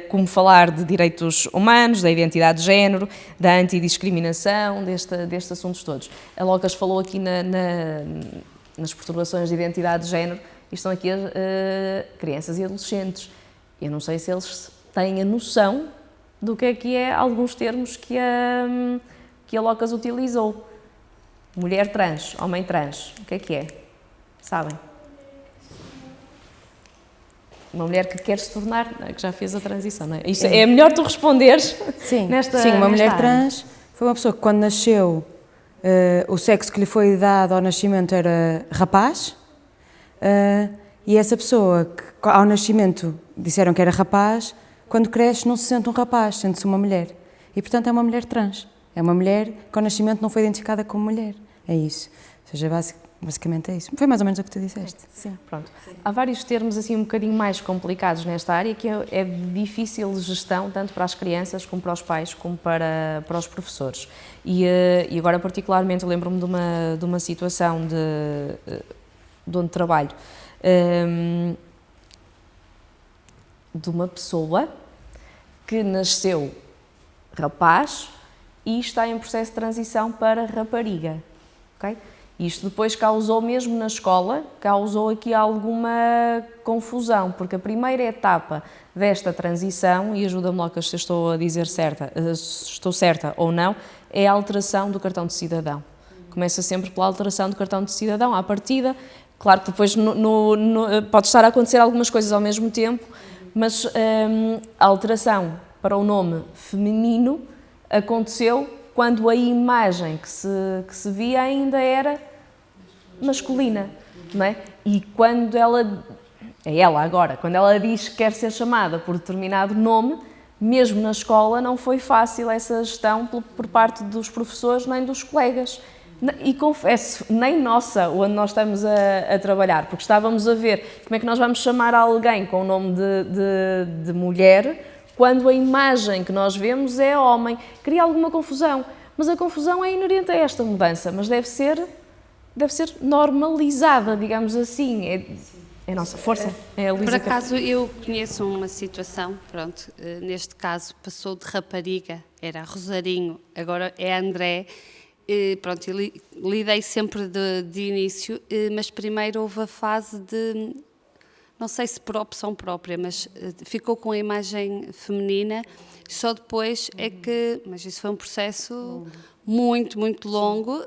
como falar de direitos humanos, da identidade de género, da antidiscriminação, destes assuntos todos. A Locas falou aqui nas perturbações de identidade de género, e estão aqui crianças e adolescentes. Eu não sei se eles têm a noção do que é alguns termos que a Locas utilizou. Mulher trans, homem trans, o que é? Sabem? Uma mulher que quer se tornar, que já fez a transição, não é? Isto é melhor tu responderes. Sim, uma mulher trans foi uma pessoa que quando nasceu, o sexo que lhe foi dado ao nascimento era rapaz, e essa pessoa que ao nascimento disseram que era rapaz, quando cresce não se sente um rapaz, sente-se uma mulher. E portanto é uma mulher trans. É uma mulher que ao nascimento não foi identificada como mulher. É isso. Ou seja, basicamente é isso. Foi mais ou menos o que tu disseste. Sim. Pronto. Há vários termos assim um bocadinho mais complicados nesta área que é de difícil gestão, tanto para as crianças como para os pais, como para os professores. E agora particularmente lembro-me de uma situação de onde trabalho, de uma pessoa que nasceu rapaz e está em processo de transição para rapariga, ok? Isto depois causou, mesmo na escola, causou aqui alguma confusão, porque a primeira etapa desta transição, e ajuda-me logo se estou a dizer estou certa ou não, é a alteração do cartão de cidadão. Começa sempre pela alteração do cartão de cidadão, à partida. Claro que depois pode estar a acontecer algumas coisas ao mesmo tempo, mas a alteração para o nome feminino aconteceu quando a imagem que se via ainda era masculina, não é? E quando ela diz que quer ser chamada por determinado nome, mesmo na escola não foi fácil essa gestão por parte dos professores nem dos colegas. E confesso, nem nossa, onde nós estamos a trabalhar, porque estávamos a ver como é que nós vamos chamar alguém com o nome de mulher quando a imagem que nós vemos é homem. Cria alguma confusão, mas a confusão é inerente a esta mudança, mas deve ser normalizada, digamos assim. É a nossa força. É a Luísa. Por acaso, eu conheço uma situação, pronto, neste caso passou de rapariga, era Rosarinho, agora é André. Pronto, eu lidei sempre de início, mas primeiro houve a fase de, não sei se por opção própria, mas ficou com a imagem feminina, só depois é que, mas isso foi um processo muito, muito longo,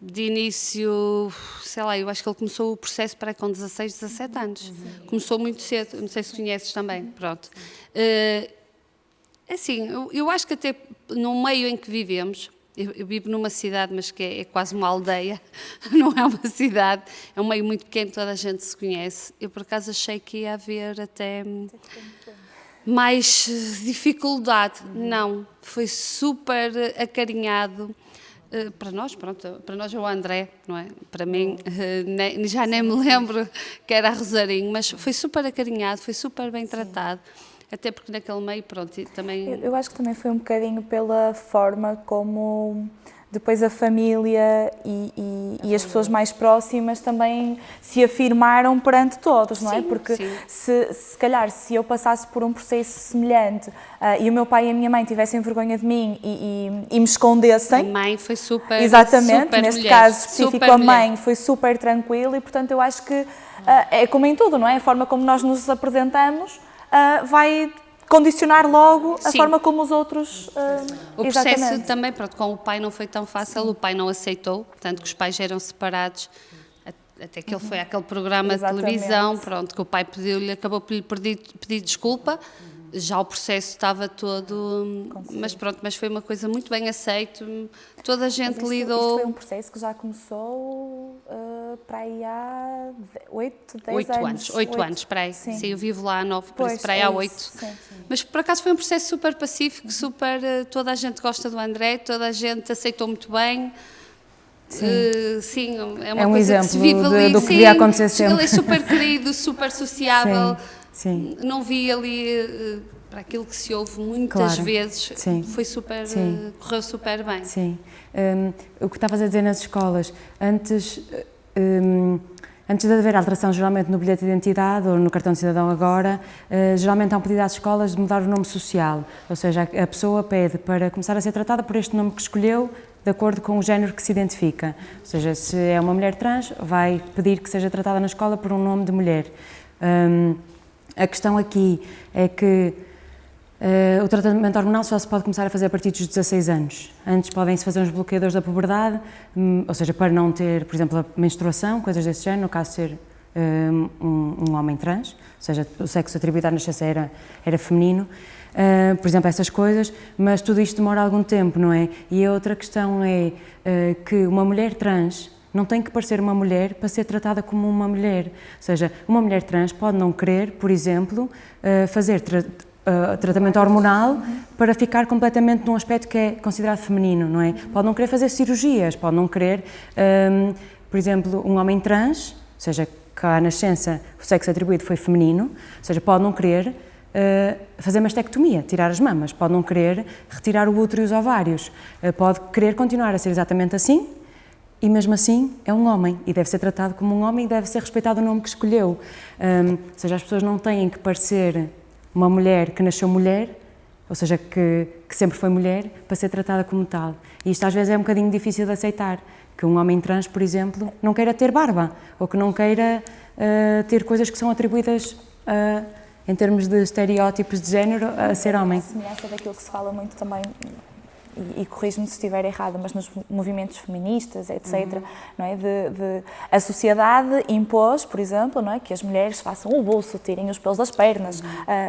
de início, sei lá, eu acho que ele começou o processo para com 16, 17 anos, começou muito cedo, não sei se conheces também, pronto. Assim, eu acho que até no meio em que vivemos, eu vivo numa cidade, mas que é quase uma aldeia, não é uma cidade, é um meio muito pequeno, toda a gente se conhece. Eu, por acaso, achei que ia haver até mais dificuldade. Não, foi super acarinhado. Para nós, pronto, para nós é o André, não é? Para mim, já nem me lembro que era a Rosarinho, mas foi super acarinhado, foi super bem tratado. Até porque naquele meio, pronto, também... Eu acho que também foi um bocadinho pela forma como depois a família e as pessoas mais próximas também se afirmaram perante todos, não é? Porque se calhar se eu passasse por um processo semelhante e o meu pai e a minha mãe tivessem vergonha de mim e me escondessem... A mãe foi super... Exatamente, super neste mulher, caso específico a mãe mulher. foi super tranquila e portanto eu acho que é como em tudo, não é? A forma como nós nos apresentamos vai condicionar logo a forma como os outros... O processo também, pronto, com o pai não foi tão fácil, o pai não aceitou, portanto que os pais eram separados, até que ele foi àquele programa de televisão, pronto, que o pai acabou por lhe pedir desculpa, já o processo estava todo, mas pronto, mas foi uma coisa muito bem aceita, toda a gente lidou... Isto foi um processo que já começou para aí há 8 anos. 8 anos, para aí. Sim, eu vivo lá há 9, por isso para aí há 8. Mas por acaso foi um processo super pacífico, super, toda a gente gosta do André, toda a gente aceitou muito bem. Sim, é uma coisa exemplo que se vive ali. Do que devia acontecer sempre. Ele é super querido, super sociável. Sim. Não vi ali para aquilo que se ouve muitas vezes. Foi super, correu super bem. Sim. O que estavas a dizer nas escolas, antes de haver alteração geralmente no bilhete de identidade ou no cartão de cidadão agora, geralmente há um pedido às escolas de mudar o nome social, ou seja, a pessoa pede para começar a ser tratada por este nome que escolheu, de acordo com o género que se identifica. Ou seja, se é uma mulher trans, vai pedir que seja tratada na escola por um nome de mulher. A questão aqui é que o tratamento hormonal só se pode começar a fazer a partir dos 16 anos. Antes podem-se fazer uns bloqueadores da puberdade, ou seja, para não ter, por exemplo, a menstruação, coisas desse género, no caso de ser um homem trans, ou seja, o sexo atribuído à nascença era feminino, por exemplo, essas coisas, mas tudo isto demora algum tempo, não é? E a outra questão é que uma mulher trans não tem que parecer uma mulher para ser tratada como uma mulher. Ou seja, uma mulher trans pode não querer, por exemplo, fazer tratamento hormonal para ficar completamente num aspecto que é considerado feminino, não é? Pode não querer fazer cirurgias, pode não querer, por exemplo, um homem trans, ou seja, que à nascença o sexo atribuído foi feminino, ou seja, pode não querer fazer mastectomia, tirar as mamas, pode não querer retirar o útero e os ovários, pode querer continuar a ser exatamente assim, e mesmo assim é um homem e deve ser tratado como um homem e deve ser respeitado o nome que escolheu. Ou seja, as pessoas não têm que parecer uma mulher que nasceu mulher, ou seja, que sempre foi mulher, para ser tratada como tal. E isto às vezes é um bocadinho difícil de aceitar, que um homem trans, por exemplo, não queira ter barba, ou que não queira ter coisas que são atribuídas em termos de estereótipos de género a ser homem. A semelhança daquilo que se fala muito também, e corrijo-me se estiver errada, mas nos movimentos feministas, etc., não é? A sociedade impôs, por exemplo, não é? Que as mulheres façam o bolso, tirem os pelos das pernas,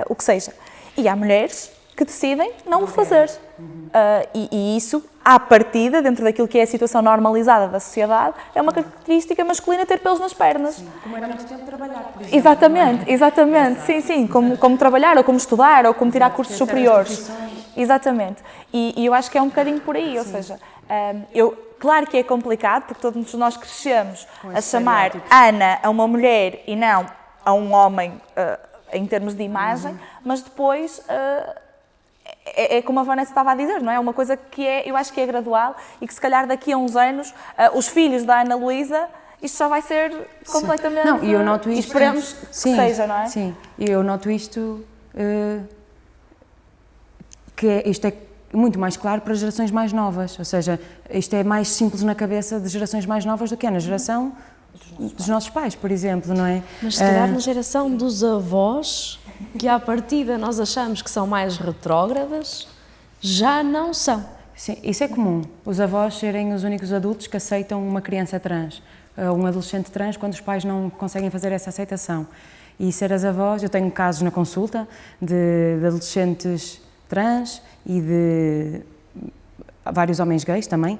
o que seja. e há mulheres que decidem não o fazer. E isso, à partida, dentro daquilo que é a situação normalizada da sociedade, é uma característica masculina ter pelos nas pernas. Sim, como era muito tempo de trabalhar, por exemplo. Exatamente, sim, como trabalhar, ou como estudar, ou como tirar cursos superiores. Exatamente. E eu acho que é um bocadinho por aí, ou seja, claro que é complicado, porque todos nós crescemos a chamar Ana a uma mulher e não a um homem em termos de imagem, mas depois é como a Vanessa estava a dizer, não é? Uma coisa que eu acho que é gradual e que se calhar daqui a uns anos os filhos da Ana Luísa, isto já vai ser completamente... Não, e eu noto isto... Esperemos que seja, não é? Sim, e eu noto isto, isto é muito mais claro para as gerações mais novas, ou seja, isto é mais simples na cabeça de gerações mais novas do que é na geração dos nossos pais, por exemplo, não é? Mas se calhar na geração dos avós, que à partida nós achamos que são mais retrógradas, já não são. Sim, isso é comum, os avós serem os únicos adultos que aceitam uma criança trans, um adolescente trans, quando os pais não conseguem fazer essa aceitação. E ser as avós, eu tenho casos na consulta de adolescentes trans e de vários homens gays também,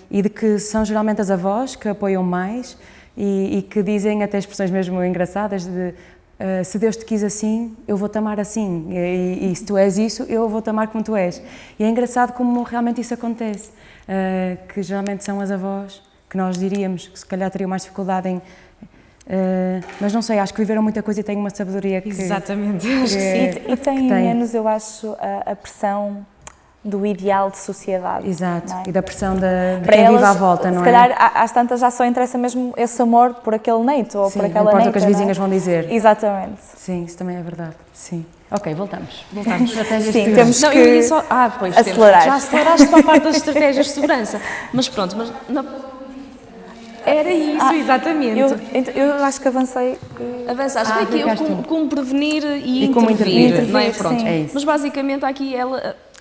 e de que são geralmente as avós que apoiam mais e que dizem até expressões mesmo engraçadas de se Deus te quis assim, eu vou-te amar assim, e se tu és isso, eu vou-te amar como tu és. E é engraçado como realmente isso acontece, que geralmente são as avós que nós diríamos que se calhar teriam mais dificuldade em... mas não sei, acho que viveram muita coisa e têm uma sabedoria que... Exatamente. E têm menos, eu acho, a pressão do ideal de sociedade. Exato, é? E da pressão de quem vive à volta, não é? Se calhar, às tantas, já só interessa mesmo esse amor por aquele neito ou por aquela neita. Não importa o que as vizinhas vão dizer. Exatamente. Sim, isso também é verdade. Sim. Ok, voltamos. Sim, temos que eu ia só... pois, acelerar. Já aceleraste para a parte das estratégias de segurança. Mas pronto, era isso, exatamente. Eu acho que avancei. Avançaste. Foi aqui como prevenir e intervir, não é? Pronto. É isso. Mas basicamente aqui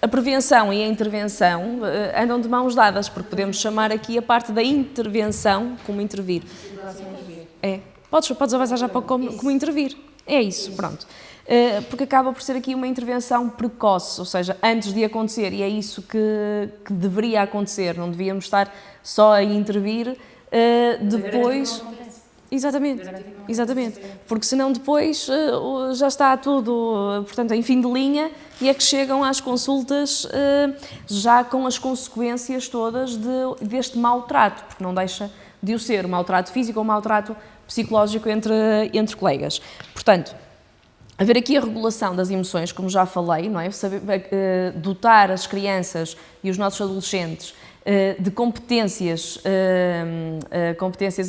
a prevenção e a intervenção andam de mãos dadas, porque podemos chamar aqui a parte da intervenção como intervir. Podes avançar já para como intervir. É isso, pronto. Porque acaba por ser aqui uma intervenção precoce, ou seja, antes de acontecer, e é isso que deveria acontecer, não devíamos estar só a intervir depois... Exatamente, porque senão depois já está tudo, portanto, em fim de linha e é que chegam às consultas já com as consequências todas deste maltrato, porque não deixa de o ser, maltrato físico ou maltrato psicológico entre colegas. Portanto, haver aqui a regulação das emoções, como já falei, não é? Saber, dotar as crianças e os nossos adolescentes de competências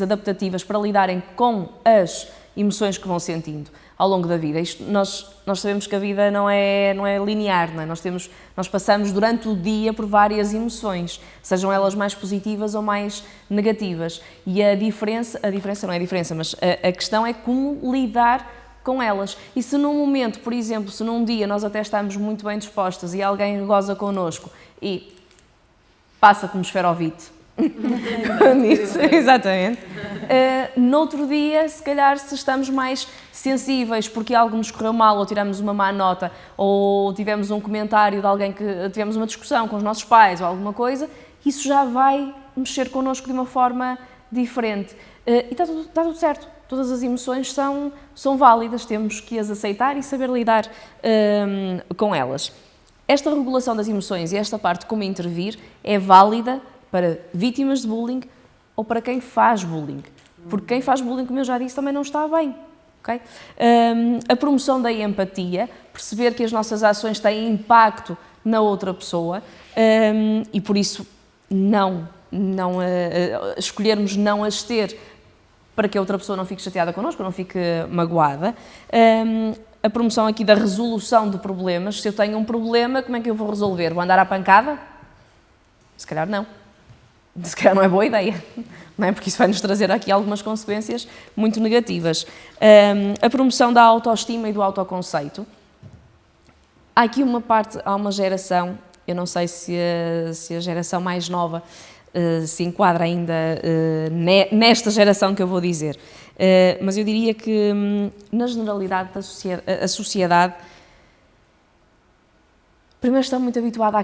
adaptativas para lidarem com as emoções que vão sentindo ao longo da vida. Nós sabemos que a vida não é linear, não é? Nós passamos durante o dia por várias emoções, sejam elas mais positivas ou mais negativas. E a diferença não é a diferença, mas a questão é como lidar com elas. E se num momento, por exemplo, se num dia nós até estamos muito bem dispostas e alguém goza connosco e passa como esferovite. Exatamente. Noutro dia, se calhar, se estamos mais sensíveis porque algo nos correu mal ou tiramos uma má nota ou tivemos um comentário de alguém que tivemos uma discussão com os nossos pais ou alguma coisa, isso já vai mexer connosco de uma forma diferente. E está tudo certo. Todas as emoções são válidas, temos que as aceitar e saber lidar com elas. Esta regulação das emoções e esta parte de como intervir é válida para vítimas de bullying ou para quem faz bullying. Porque quem faz bullying, como eu já disse, também não está bem. Okay? A promoção da empatia, perceber que as nossas ações têm impacto na outra pessoa e por isso escolhermos não as ter para que a outra pessoa não fique chateada connosco, não fique magoada. A promoção aqui da resolução de problemas. Se eu tenho um problema, como é que eu vou resolver? Vou andar à pancada? Se calhar não. Se calhar não é boa ideia, não é? Porque isso vai nos trazer aqui algumas consequências muito negativas. A promoção da autoestima e do autoconceito. Há aqui há uma geração, eu não sei se a geração mais nova se enquadra ainda nesta geração que eu vou dizer, mas eu diria que na generalidade a sociedade Primeiro, estão muito habituados à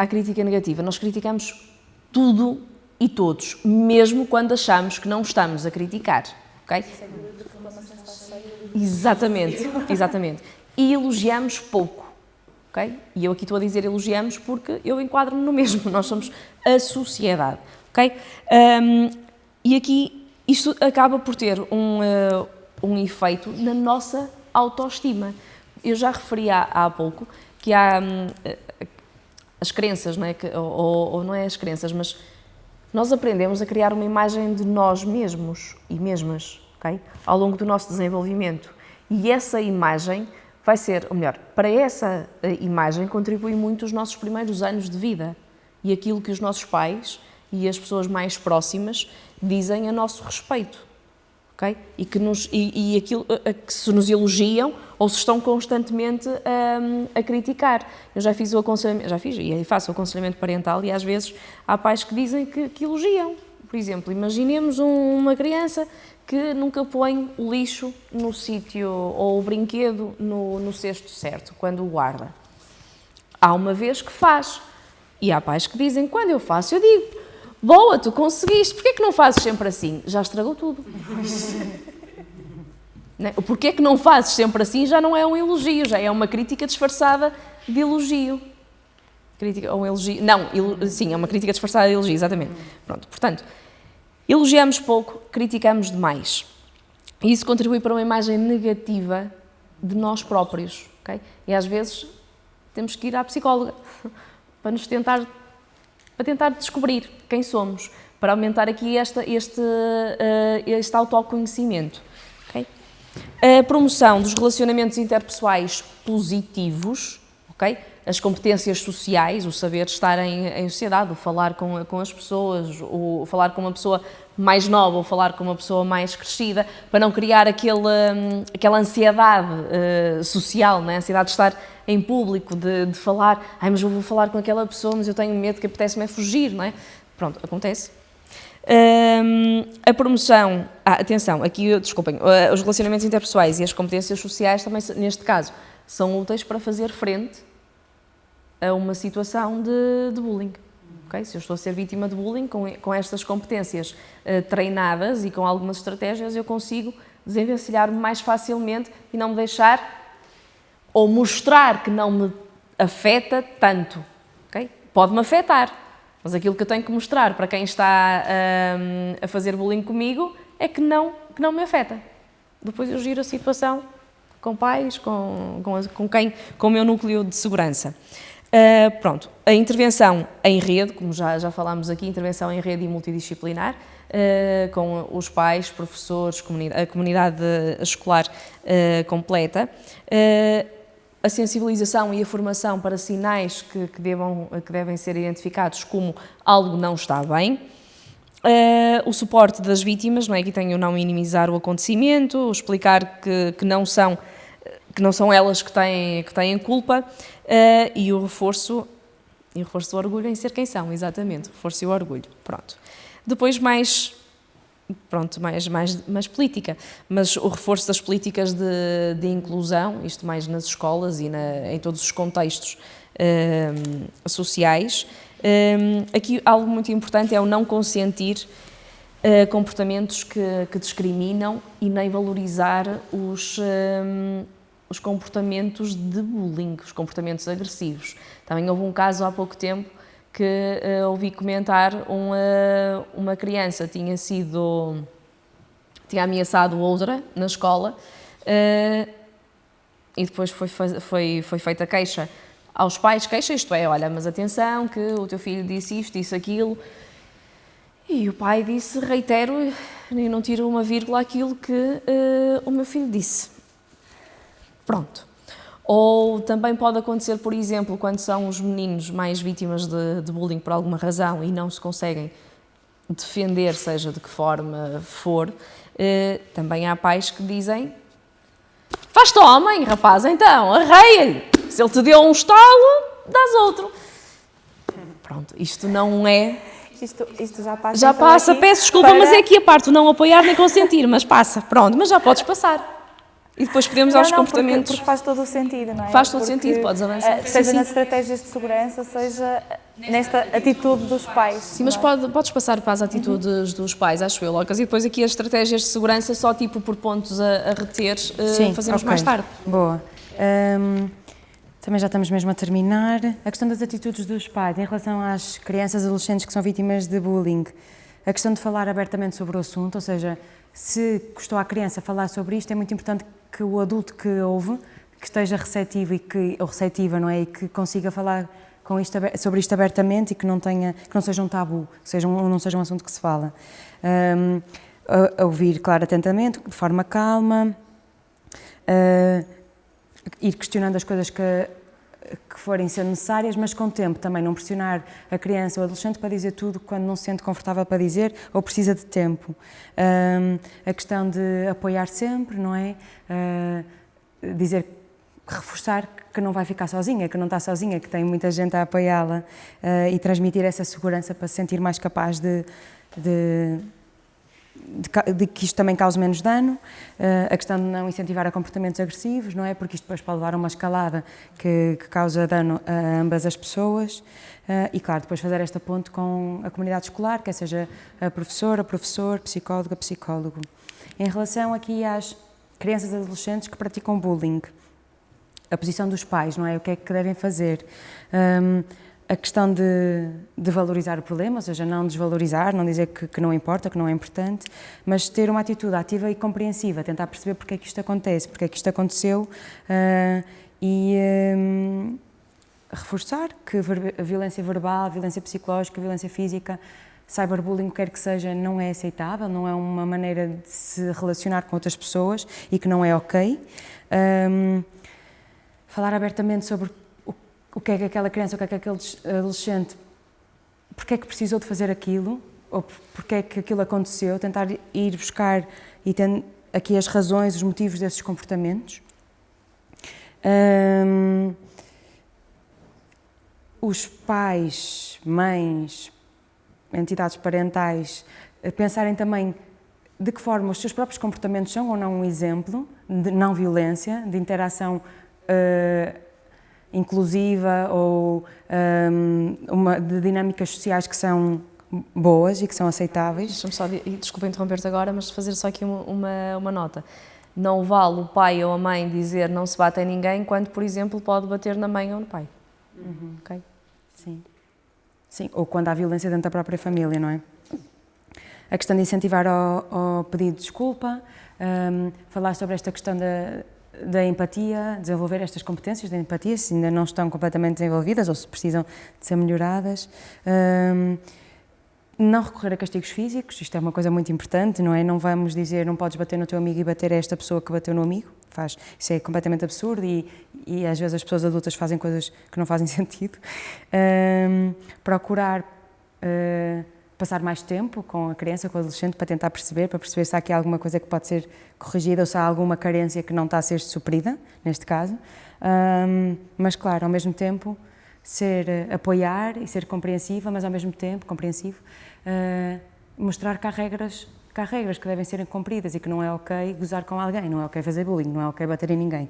crítica negativa. Nós criticamos tudo e todos, mesmo quando achamos que não estamos a criticar, ok? Exatamente. E elogiamos pouco, ok? E eu aqui estou a dizer elogiamos porque eu enquadro-me no mesmo, nós somos a sociedade, ok? E aqui isto acaba por ter um efeito na nossa autoestima. Eu já referi há pouco que há as crenças, não é? Ou não é as crenças, mas nós aprendemos a criar uma imagem de nós mesmos e mesmas, ok? Ao longo do nosso desenvolvimento. E essa imagem vai ser, ou melhor, para essa imagem contribuem muito os nossos primeiros anos de vida e aquilo que os nossos pais e as pessoas mais próximas dizem a nosso respeito, ok? E aquilo que se nos elogiam ou se estão constantemente a criticar. Eu já fiz o aconselhamento, e faço o aconselhamento parental e às vezes há pais que dizem que elogiam. Por exemplo, imaginemos uma criança que nunca põe o lixo no sítio ou o brinquedo no cesto certo, quando o guarda. Há uma vez que faz. E há pais que dizem, quando eu faço, eu digo, boa, tu conseguiste, porquê que não fazes sempre assim? Já estragou tudo. O porquê que não fazes sempre assim já não é um elogio, já é uma crítica disfarçada de elogio. Crítica ou elogio? Não, sim, é uma crítica disfarçada de elogio, exatamente. Pronto, portanto, elogiamos pouco, criticamos demais. E isso contribui para uma imagem negativa de nós próprios, ok? E às vezes temos que ir à psicóloga para tentar descobrir quem somos, para aumentar aqui este autoconhecimento. Okay? A promoção dos relacionamentos interpessoais positivos, okay? As competências sociais, o saber estar em sociedade, o falar com as pessoas, o falar com uma pessoa mais nova ou falar com uma pessoa mais crescida, para não criar aquela ansiedade social, né? A ansiedade de estar em público, de falar, mas eu vou falar com aquela pessoa, mas eu tenho medo, que apetece-me fugir, não é? Pronto, acontece. A promoção, atenção, aqui, desculpem, os relacionamentos interpessoais e as competências sociais também, neste caso, são úteis para fazer frente a uma situação de bullying. Okay? Se eu estou a ser vítima de bullying, com estas competências treinadas e com algumas estratégias, eu consigo desenvencilhar-me mais facilmente e não me deixar ou mostrar que não me afeta tanto. Okay? Pode-me afetar, mas aquilo que eu tenho que mostrar para quem está a fazer bullying comigo é que não me afeta. Depois eu giro a situação com pais, com o meu núcleo de segurança. Pronto, a intervenção em rede, como já falámos aqui, intervenção em rede e multidisciplinar, com os pais, professores, a comunidade escolar completa, a sensibilização e a formação para sinais que devem ser identificados como algo não está bem, o suporte das vítimas, não é? Aqui tenho não minimizar o acontecimento, explicar que não são elas que têm culpa, e o reforço do orgulho em ser quem são, exatamente, o reforço e o orgulho, pronto. Depois mais política, mas o reforço das políticas de inclusão, isto mais nas escolas e em todos os contextos sociais. Aqui algo muito importante é o não consentir comportamentos que discriminam e nem valorizar os comportamentos de bullying, os comportamentos agressivos. Também houve um caso há pouco tempo que ouvi comentar uma criança tinha ameaçado outra na escola e depois foi feita queixa aos pais, isto é, olha, mas atenção que o teu filho disse isto, disse aquilo, e o pai disse, reitero, e não tiro uma vírgula aquilo que o meu filho disse. Pronto. Ou também pode acontecer, por exemplo, quando são os meninos mais vítimas de bullying por alguma razão e não se conseguem defender, seja de que forma for, também há pais que dizem, faz-te homem, rapaz, então, arreia-lhe. Se ele te deu um estalo, dás outro. Pronto, isto não é... Isto já passa. Já passa, peço desculpa, mas é aqui a parte do não apoiar nem consentir, mas passa, pronto, mas já podes passar. e depois podemos Não, aos não, comportamentos. porque faz todo o sentido, não é? Faz todo o Porque, sentido, podes avançar. seja Sim, nas sim. estratégias de segurança, seja nesta atitude dos pais. Sim, mas não é? podes passar para as atitudes dos pais, acho eu, Locas, e depois aqui as estratégias de segurança só tipo por pontos a reter, fazemos ok. mais tarde. Boa. Também já estamos mesmo a terminar. A questão das atitudes dos pais em relação às crianças e adolescentes que são vítimas de bullying. A questão de falar abertamente sobre o assunto, ou seja, se custou à criança falar sobre isto, é muito importante que o adulto que ouve, que esteja receptivo ou receptiva, não é? E que consiga falar sobre isto abertamente e que não seja um tabu, não seja um assunto que se fala. A ouvir, claro, atentamente, de forma calma, ir questionando as coisas que forem sendo necessárias, mas com tempo também, não pressionar a criança ou o adolescente para dizer tudo quando não se sente confortável para dizer ou precisa de tempo. A questão de apoiar sempre, não é? Reforçar que não vai ficar sozinha, que não está sozinha, que tem muita gente a apoiá-la e transmitir essa segurança para se sentir mais capaz de que isto também cause menos dano, a questão de não incentivar a comportamentos agressivos, não é? Porque isto depois pode levar a uma escalada que causa dano a ambas as pessoas e, claro, depois fazer esta ponte com a comunidade escolar, quer seja a professora, professor, psicóloga, psicólogo. Em relação aqui às crianças e adolescentes que praticam bullying, a posição dos pais, não é? O que é que devem fazer? A questão de valorizar o problema, ou seja, não desvalorizar, não dizer que não importa, que não é importante, mas ter uma atitude ativa e compreensiva, tentar perceber porque é que isto acontece, porque é que isto aconteceu e reforçar que a violência verbal, a violência psicológica, a violência física, cyberbullying, quer que seja, não é aceitável, não é uma maneira de se relacionar com outras pessoas e que não é ok. Falar abertamente sobre o que é que aquela criança, o que é que aquele adolescente, porque é que precisou de fazer aquilo, ou porque é que aquilo aconteceu, tentar ir buscar e ter aqui as razões, os motivos desses comportamentos. Os pais, mães, entidades parentais, pensarem também de que forma os seus próprios comportamentos são ou não um exemplo de não violência, de interação inclusiva ou de dinâmicas sociais que são boas e que são aceitáveis. Deixa-me só, desculpa interromper-te agora, mas fazer só aqui uma nota. Não vale o pai ou a mãe dizer não se bate em ninguém, quando, por exemplo, pode bater na mãe ou no pai. Ok? Sim. Sim, ou quando há violência dentro da própria família, não é? A questão de incentivar ao pedido de desculpa, falar sobre esta questão da empatia, desenvolver estas competências da empatia, se ainda não estão completamente desenvolvidas ou se precisam de ser melhoradas. Não recorrer a castigos físicos, isto é uma coisa muito importante, não é? Não vamos dizer não podes bater no teu amigo e bater a esta pessoa que bateu no amigo, isso é completamente absurdo e às vezes as pessoas adultas fazem coisas que não fazem sentido. Procurar passar mais tempo com a criança, com o adolescente, para tentar perceber se há aqui alguma coisa que pode ser corrigida ou se há alguma carência que não está a ser suprida, neste caso. Mas, claro, ao mesmo tempo, apoiar e ser compreensiva, mas ao mesmo tempo, compreensivo, mostrar que há regras que devem ser cumpridas e que não é ok gozar com alguém, não é ok fazer bullying, não é ok bater em ninguém.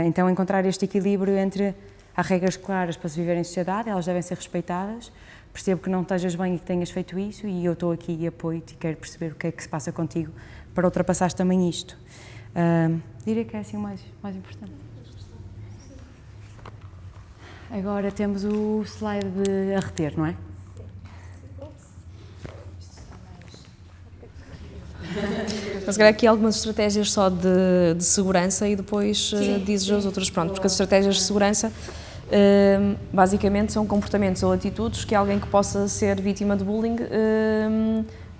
Então, encontrar este equilíbrio entre há regras claras para se viver em sociedade, elas devem ser respeitadas. Percebo que não estejas bem e que tenhas feito isso e eu estou aqui e apoio-te e quero perceber o que é que se passa contigo para ultrapassares também isto. Diria que é assim o mais importante. Agora temos o slide de a reter, não é? Mas agora aqui algumas estratégias só de segurança e depois dizes as outras, pronto, porque as estratégias de segurança basicamente são comportamentos ou atitudes que alguém que possa ser vítima de bullying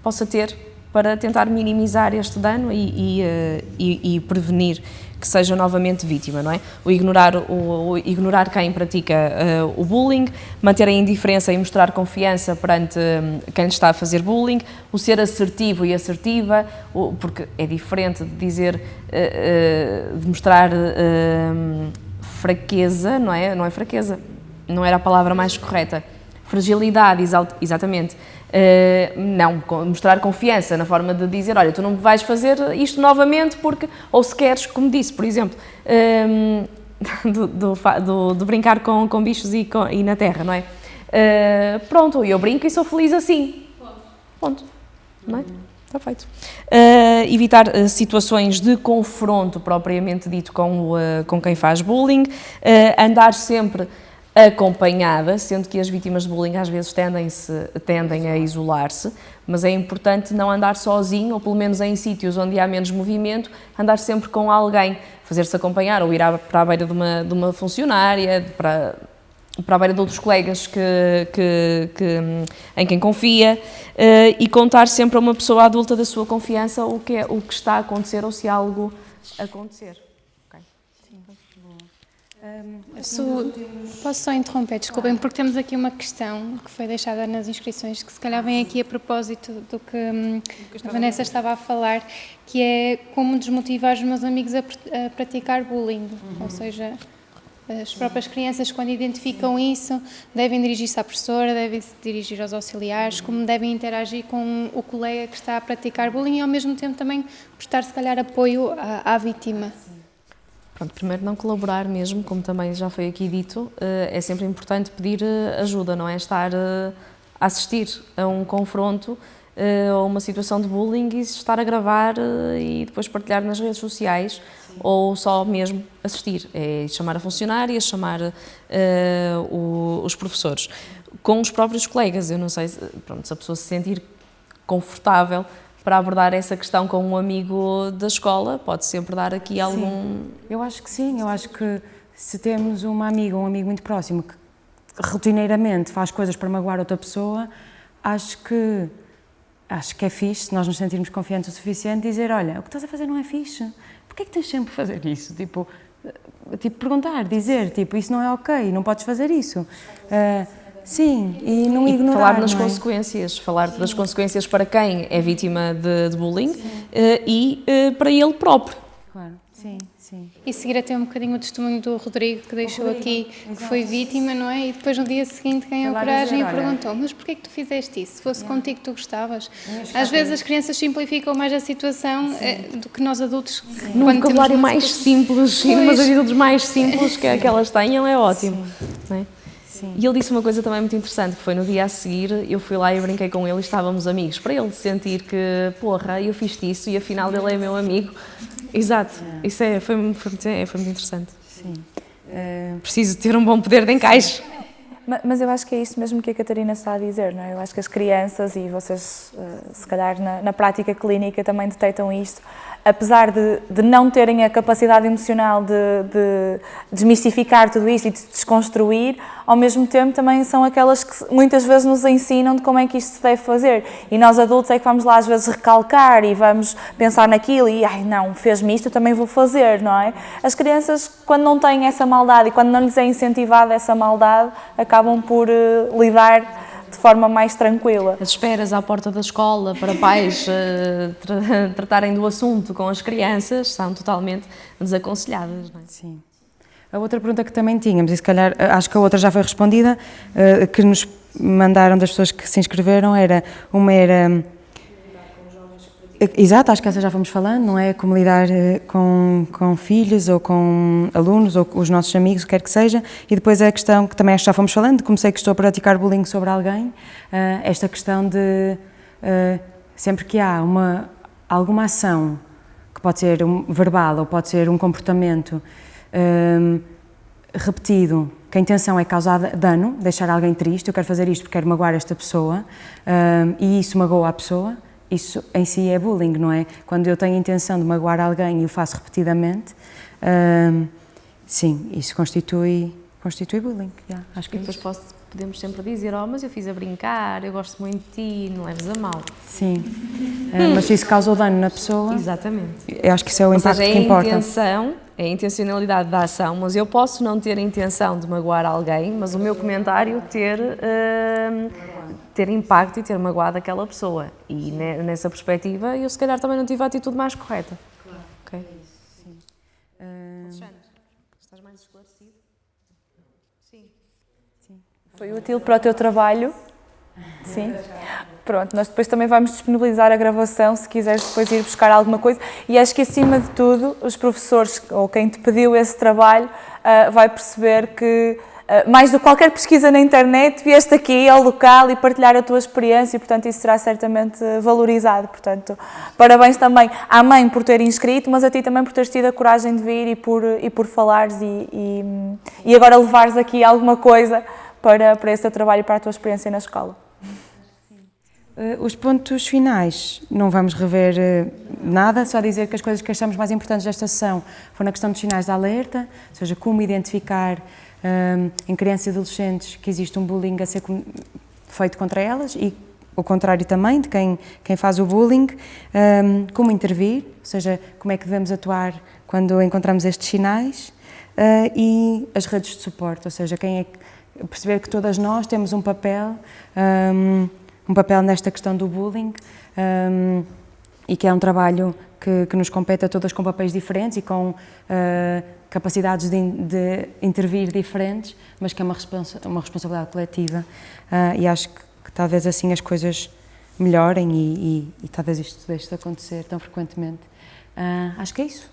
possa ter para tentar minimizar este dano e prevenir que seja novamente vítima, não é? O ignorar quem pratica o bullying, manter a indiferença e mostrar confiança perante quem lhe está a fazer bullying, o ser assertivo e assertiva, porque é diferente de dizer, de mostrar fraqueza, não é? Não é fraqueza, não era a palavra mais correta. Fragilidade, exatamente. Não, mostrar confiança na forma de dizer, olha, tu não vais fazer isto novamente porque, ou se queres, como disse, por exemplo, do brincar com bichos e na terra, não é? Pronto, eu brinco e sou feliz assim. Ponto. Não é? Perfeito. Evitar situações de confronto propriamente dito com quem faz bullying. Andar sempre acompanhada, sendo que as vítimas de bullying às vezes tendem a isolar-se, mas é importante não andar sozinho, ou pelo menos em sítios onde há menos movimento, andar sempre com alguém, fazer-se acompanhar, ou ir para a beira de uma funcionária, para a beira de outros colegas em quem confia, e contar sempre a uma pessoa adulta da sua confiança o que está a acontecer ou se há algo a acontecer. Posso só interromper, desculpem, porque temos aqui uma questão que foi deixada nas inscrições, que se calhar vem aqui a propósito do que a Vanessa estava a falar, que é como desmotivar os meus amigos a praticar bullying, ou seja, as próprias crianças, quando identificam isso, devem dirigir-se à professora, devem se dirigir aos auxiliares, como devem interagir com o colega que está a praticar bullying e ao mesmo tempo também prestar, se calhar, apoio à vítima. Pronto, primeiro não colaborar mesmo, como também já foi aqui dito, é sempre importante pedir ajuda, não é estar a assistir a um confronto ou uma situação de bullying e estar a gravar e depois partilhar nas redes sociais ou só mesmo assistir, é chamar a funcionária, chamar os professores. Com os próprios colegas, eu não sei se a pessoa se sentir confortável para abordar essa questão com um amigo da escola, pode sempre dar aqui algum... Sim, eu acho que sim, eu acho que se temos um amigo muito próximo que rotineiramente faz coisas para magoar outra pessoa, acho que é fixe, se nós nos sentirmos confiantes o suficiente, dizer, olha, o que estás a fazer não é fixe, porquê é que tens sempre a fazer isso? Tipo perguntar, dizer, isso não é ok, não podes fazer isso. Sim, e não ignorar. Falar nas consequências, falar das consequências para quem é vítima de bullying e para ele próprio. Claro, sim. E seguir até um bocadinho o testemunho do Rodrigo, que deixou aqui, que foi vítima, não é? E depois no dia seguinte ganhou coragem e perguntou, mas porquê que tu fizeste isso? Se fosse contigo que tu gostavas? Às vezes as crianças simplificam mais a situação do que nós adultos. Num vocabulário mais simples, e numas atitudes mais simples que elas tenham, é ótimo. Não é? Sim. E ele disse uma coisa também muito interessante, que foi no dia a seguir, eu fui lá e brinquei com ele e estávamos amigos, para ele sentir que, porra, eu fiz isso e afinal ele é meu amigo. Exato, isso foi muito interessante. Sim. Preciso ter um bom poder de encaixe. Mas eu acho que é isto mesmo que a Catarina está a dizer, não é? Eu acho que as crianças, e vocês se calhar na prática clínica também detectam isto, apesar de não terem a capacidade emocional de desmistificar tudo isto e de desconstruir, ao mesmo tempo também são aquelas que muitas vezes nos ensinam de como é que isto se deve fazer. E nós adultos é que vamos lá às vezes recalcar e vamos pensar naquilo e, ai não, fez-me isto, eu também vou fazer, não é? As crianças, quando não têm essa maldade e quando não lhes é incentivada essa maldade, acabam por lidar de forma mais tranquila. As esperas à porta da escola para pais tratarem do assunto com as crianças são totalmente desaconselhadas, não é? Sim. A outra pergunta que também tínhamos, e se calhar acho que a outra já foi respondida, que nos mandaram das pessoas que se inscreveram, era... Exato, acho que essa já fomos falando, não é? Como lidar com filhos ou com alunos ou com os nossos amigos, o que quer que seja. E depois a questão que também acho que já fomos falando, de como sei que estou a praticar bullying sobre alguém, esta questão de sempre que há alguma ação, que pode ser verbal ou pode ser um comportamento repetido, que a intenção é causar dano, deixar alguém triste, eu quero fazer isto porque quero magoar esta pessoa, e isso magoa a pessoa. Isso em si é bullying, não é? Quando eu tenho a intenção de magoar alguém e o faço repetidamente, sim, isso constitui bullying. Yeah, acho que depois podemos sempre dizer, mas eu fiz a brincar, eu gosto muito de ti, não leves a mal. Sim, mas se isso causa dano na pessoa... Exatamente. Eu acho que isso é o impacto que importa. É a intencionalidade da ação, mas eu posso não ter a intenção de magoar alguém, mas o meu comentário ter impacto e ter magoado aquela pessoa. E nessa perspectiva, eu se calhar também não tive a atitude mais correta. Claro. Okay. É isso, sim. Alexandre, estás mais esclarecido? Sim. Foi útil para o teu trabalho? Sim. Pronto, nós depois também vamos disponibilizar a gravação se quiseres depois ir buscar alguma coisa e acho que acima de tudo os professores ou quem te pediu esse trabalho vai perceber que mais do que qualquer pesquisa na internet vieste aqui ao local e partilhar a tua experiência e portanto isso será certamente valorizado, portanto parabéns também à mãe por ter inscrito, mas a ti também por teres tido a coragem de vir e por falares e agora levares aqui alguma coisa para esse teu trabalho e para a tua experiência na escola. Os pontos finais, não vamos rever nada, só dizer que as coisas que achamos mais importantes desta sessão foram a questão dos sinais de alerta, ou seja, como identificar em crianças e adolescentes que existe um bullying a ser feito contra elas e o contrário também, de quem faz o bullying, como intervir, ou seja, como é que devemos atuar quando encontramos estes sinais e as redes de suporte, ou seja, perceber que todas nós temos um papel nesta questão do bullying e que é um trabalho que nos compete a todas com papéis diferentes e com capacidades de intervir diferentes, mas que é uma responsabilidade coletiva e acho que talvez assim as coisas melhorem e talvez isto deixe de acontecer tão frequentemente. Acho que é isso.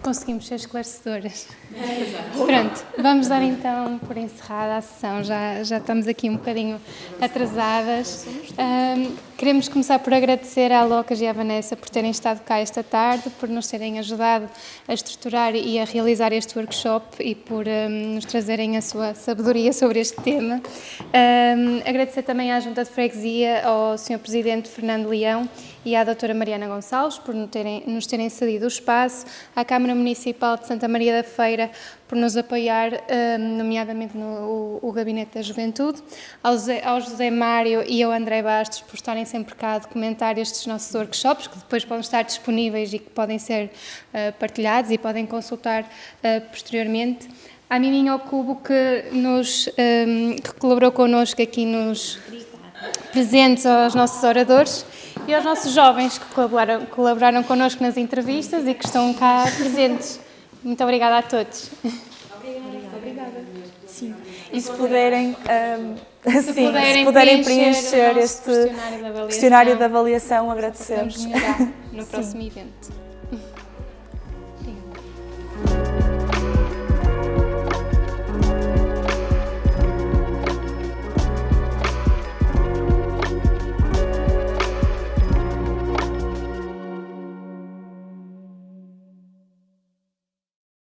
Conseguimos ser esclarecedoras. Pronto, vamos dar então por encerrada a sessão, já estamos aqui um bocadinho atrasadas. Queremos começar por agradecer à Locas e à Vanessa por terem estado cá esta tarde, por nos terem ajudado a estruturar e a realizar este workshop e por nos trazerem a sua sabedoria sobre este tema. Agradecer também à Junta de Freguesia, ao Sr. Presidente Fernando Leão e à Doutora Mariana Gonçalves por nos terem cedido o espaço, à Câmara Municipal de Santa Maria da Feira por nos apoiar, nomeadamente o Gabinete da Juventude, ao José Mário e ao André Bastos por estarem sempre cá a documentar estes nossos workshops, que depois podem estar disponíveis e que podem ser partilhados e podem consultar posteriormente. À Miminha ao Cubo, que colaborou connosco aqui nos presentes aos nossos oradores, e aos nossos jovens que colaboraram connosco nas entrevistas e que estão cá presentes. Muito obrigada a todos. Obrigada. Sim. E se puderem, se puderem preencher este questionário de avaliação, agradecemos. Vamos melhorar no próximo evento.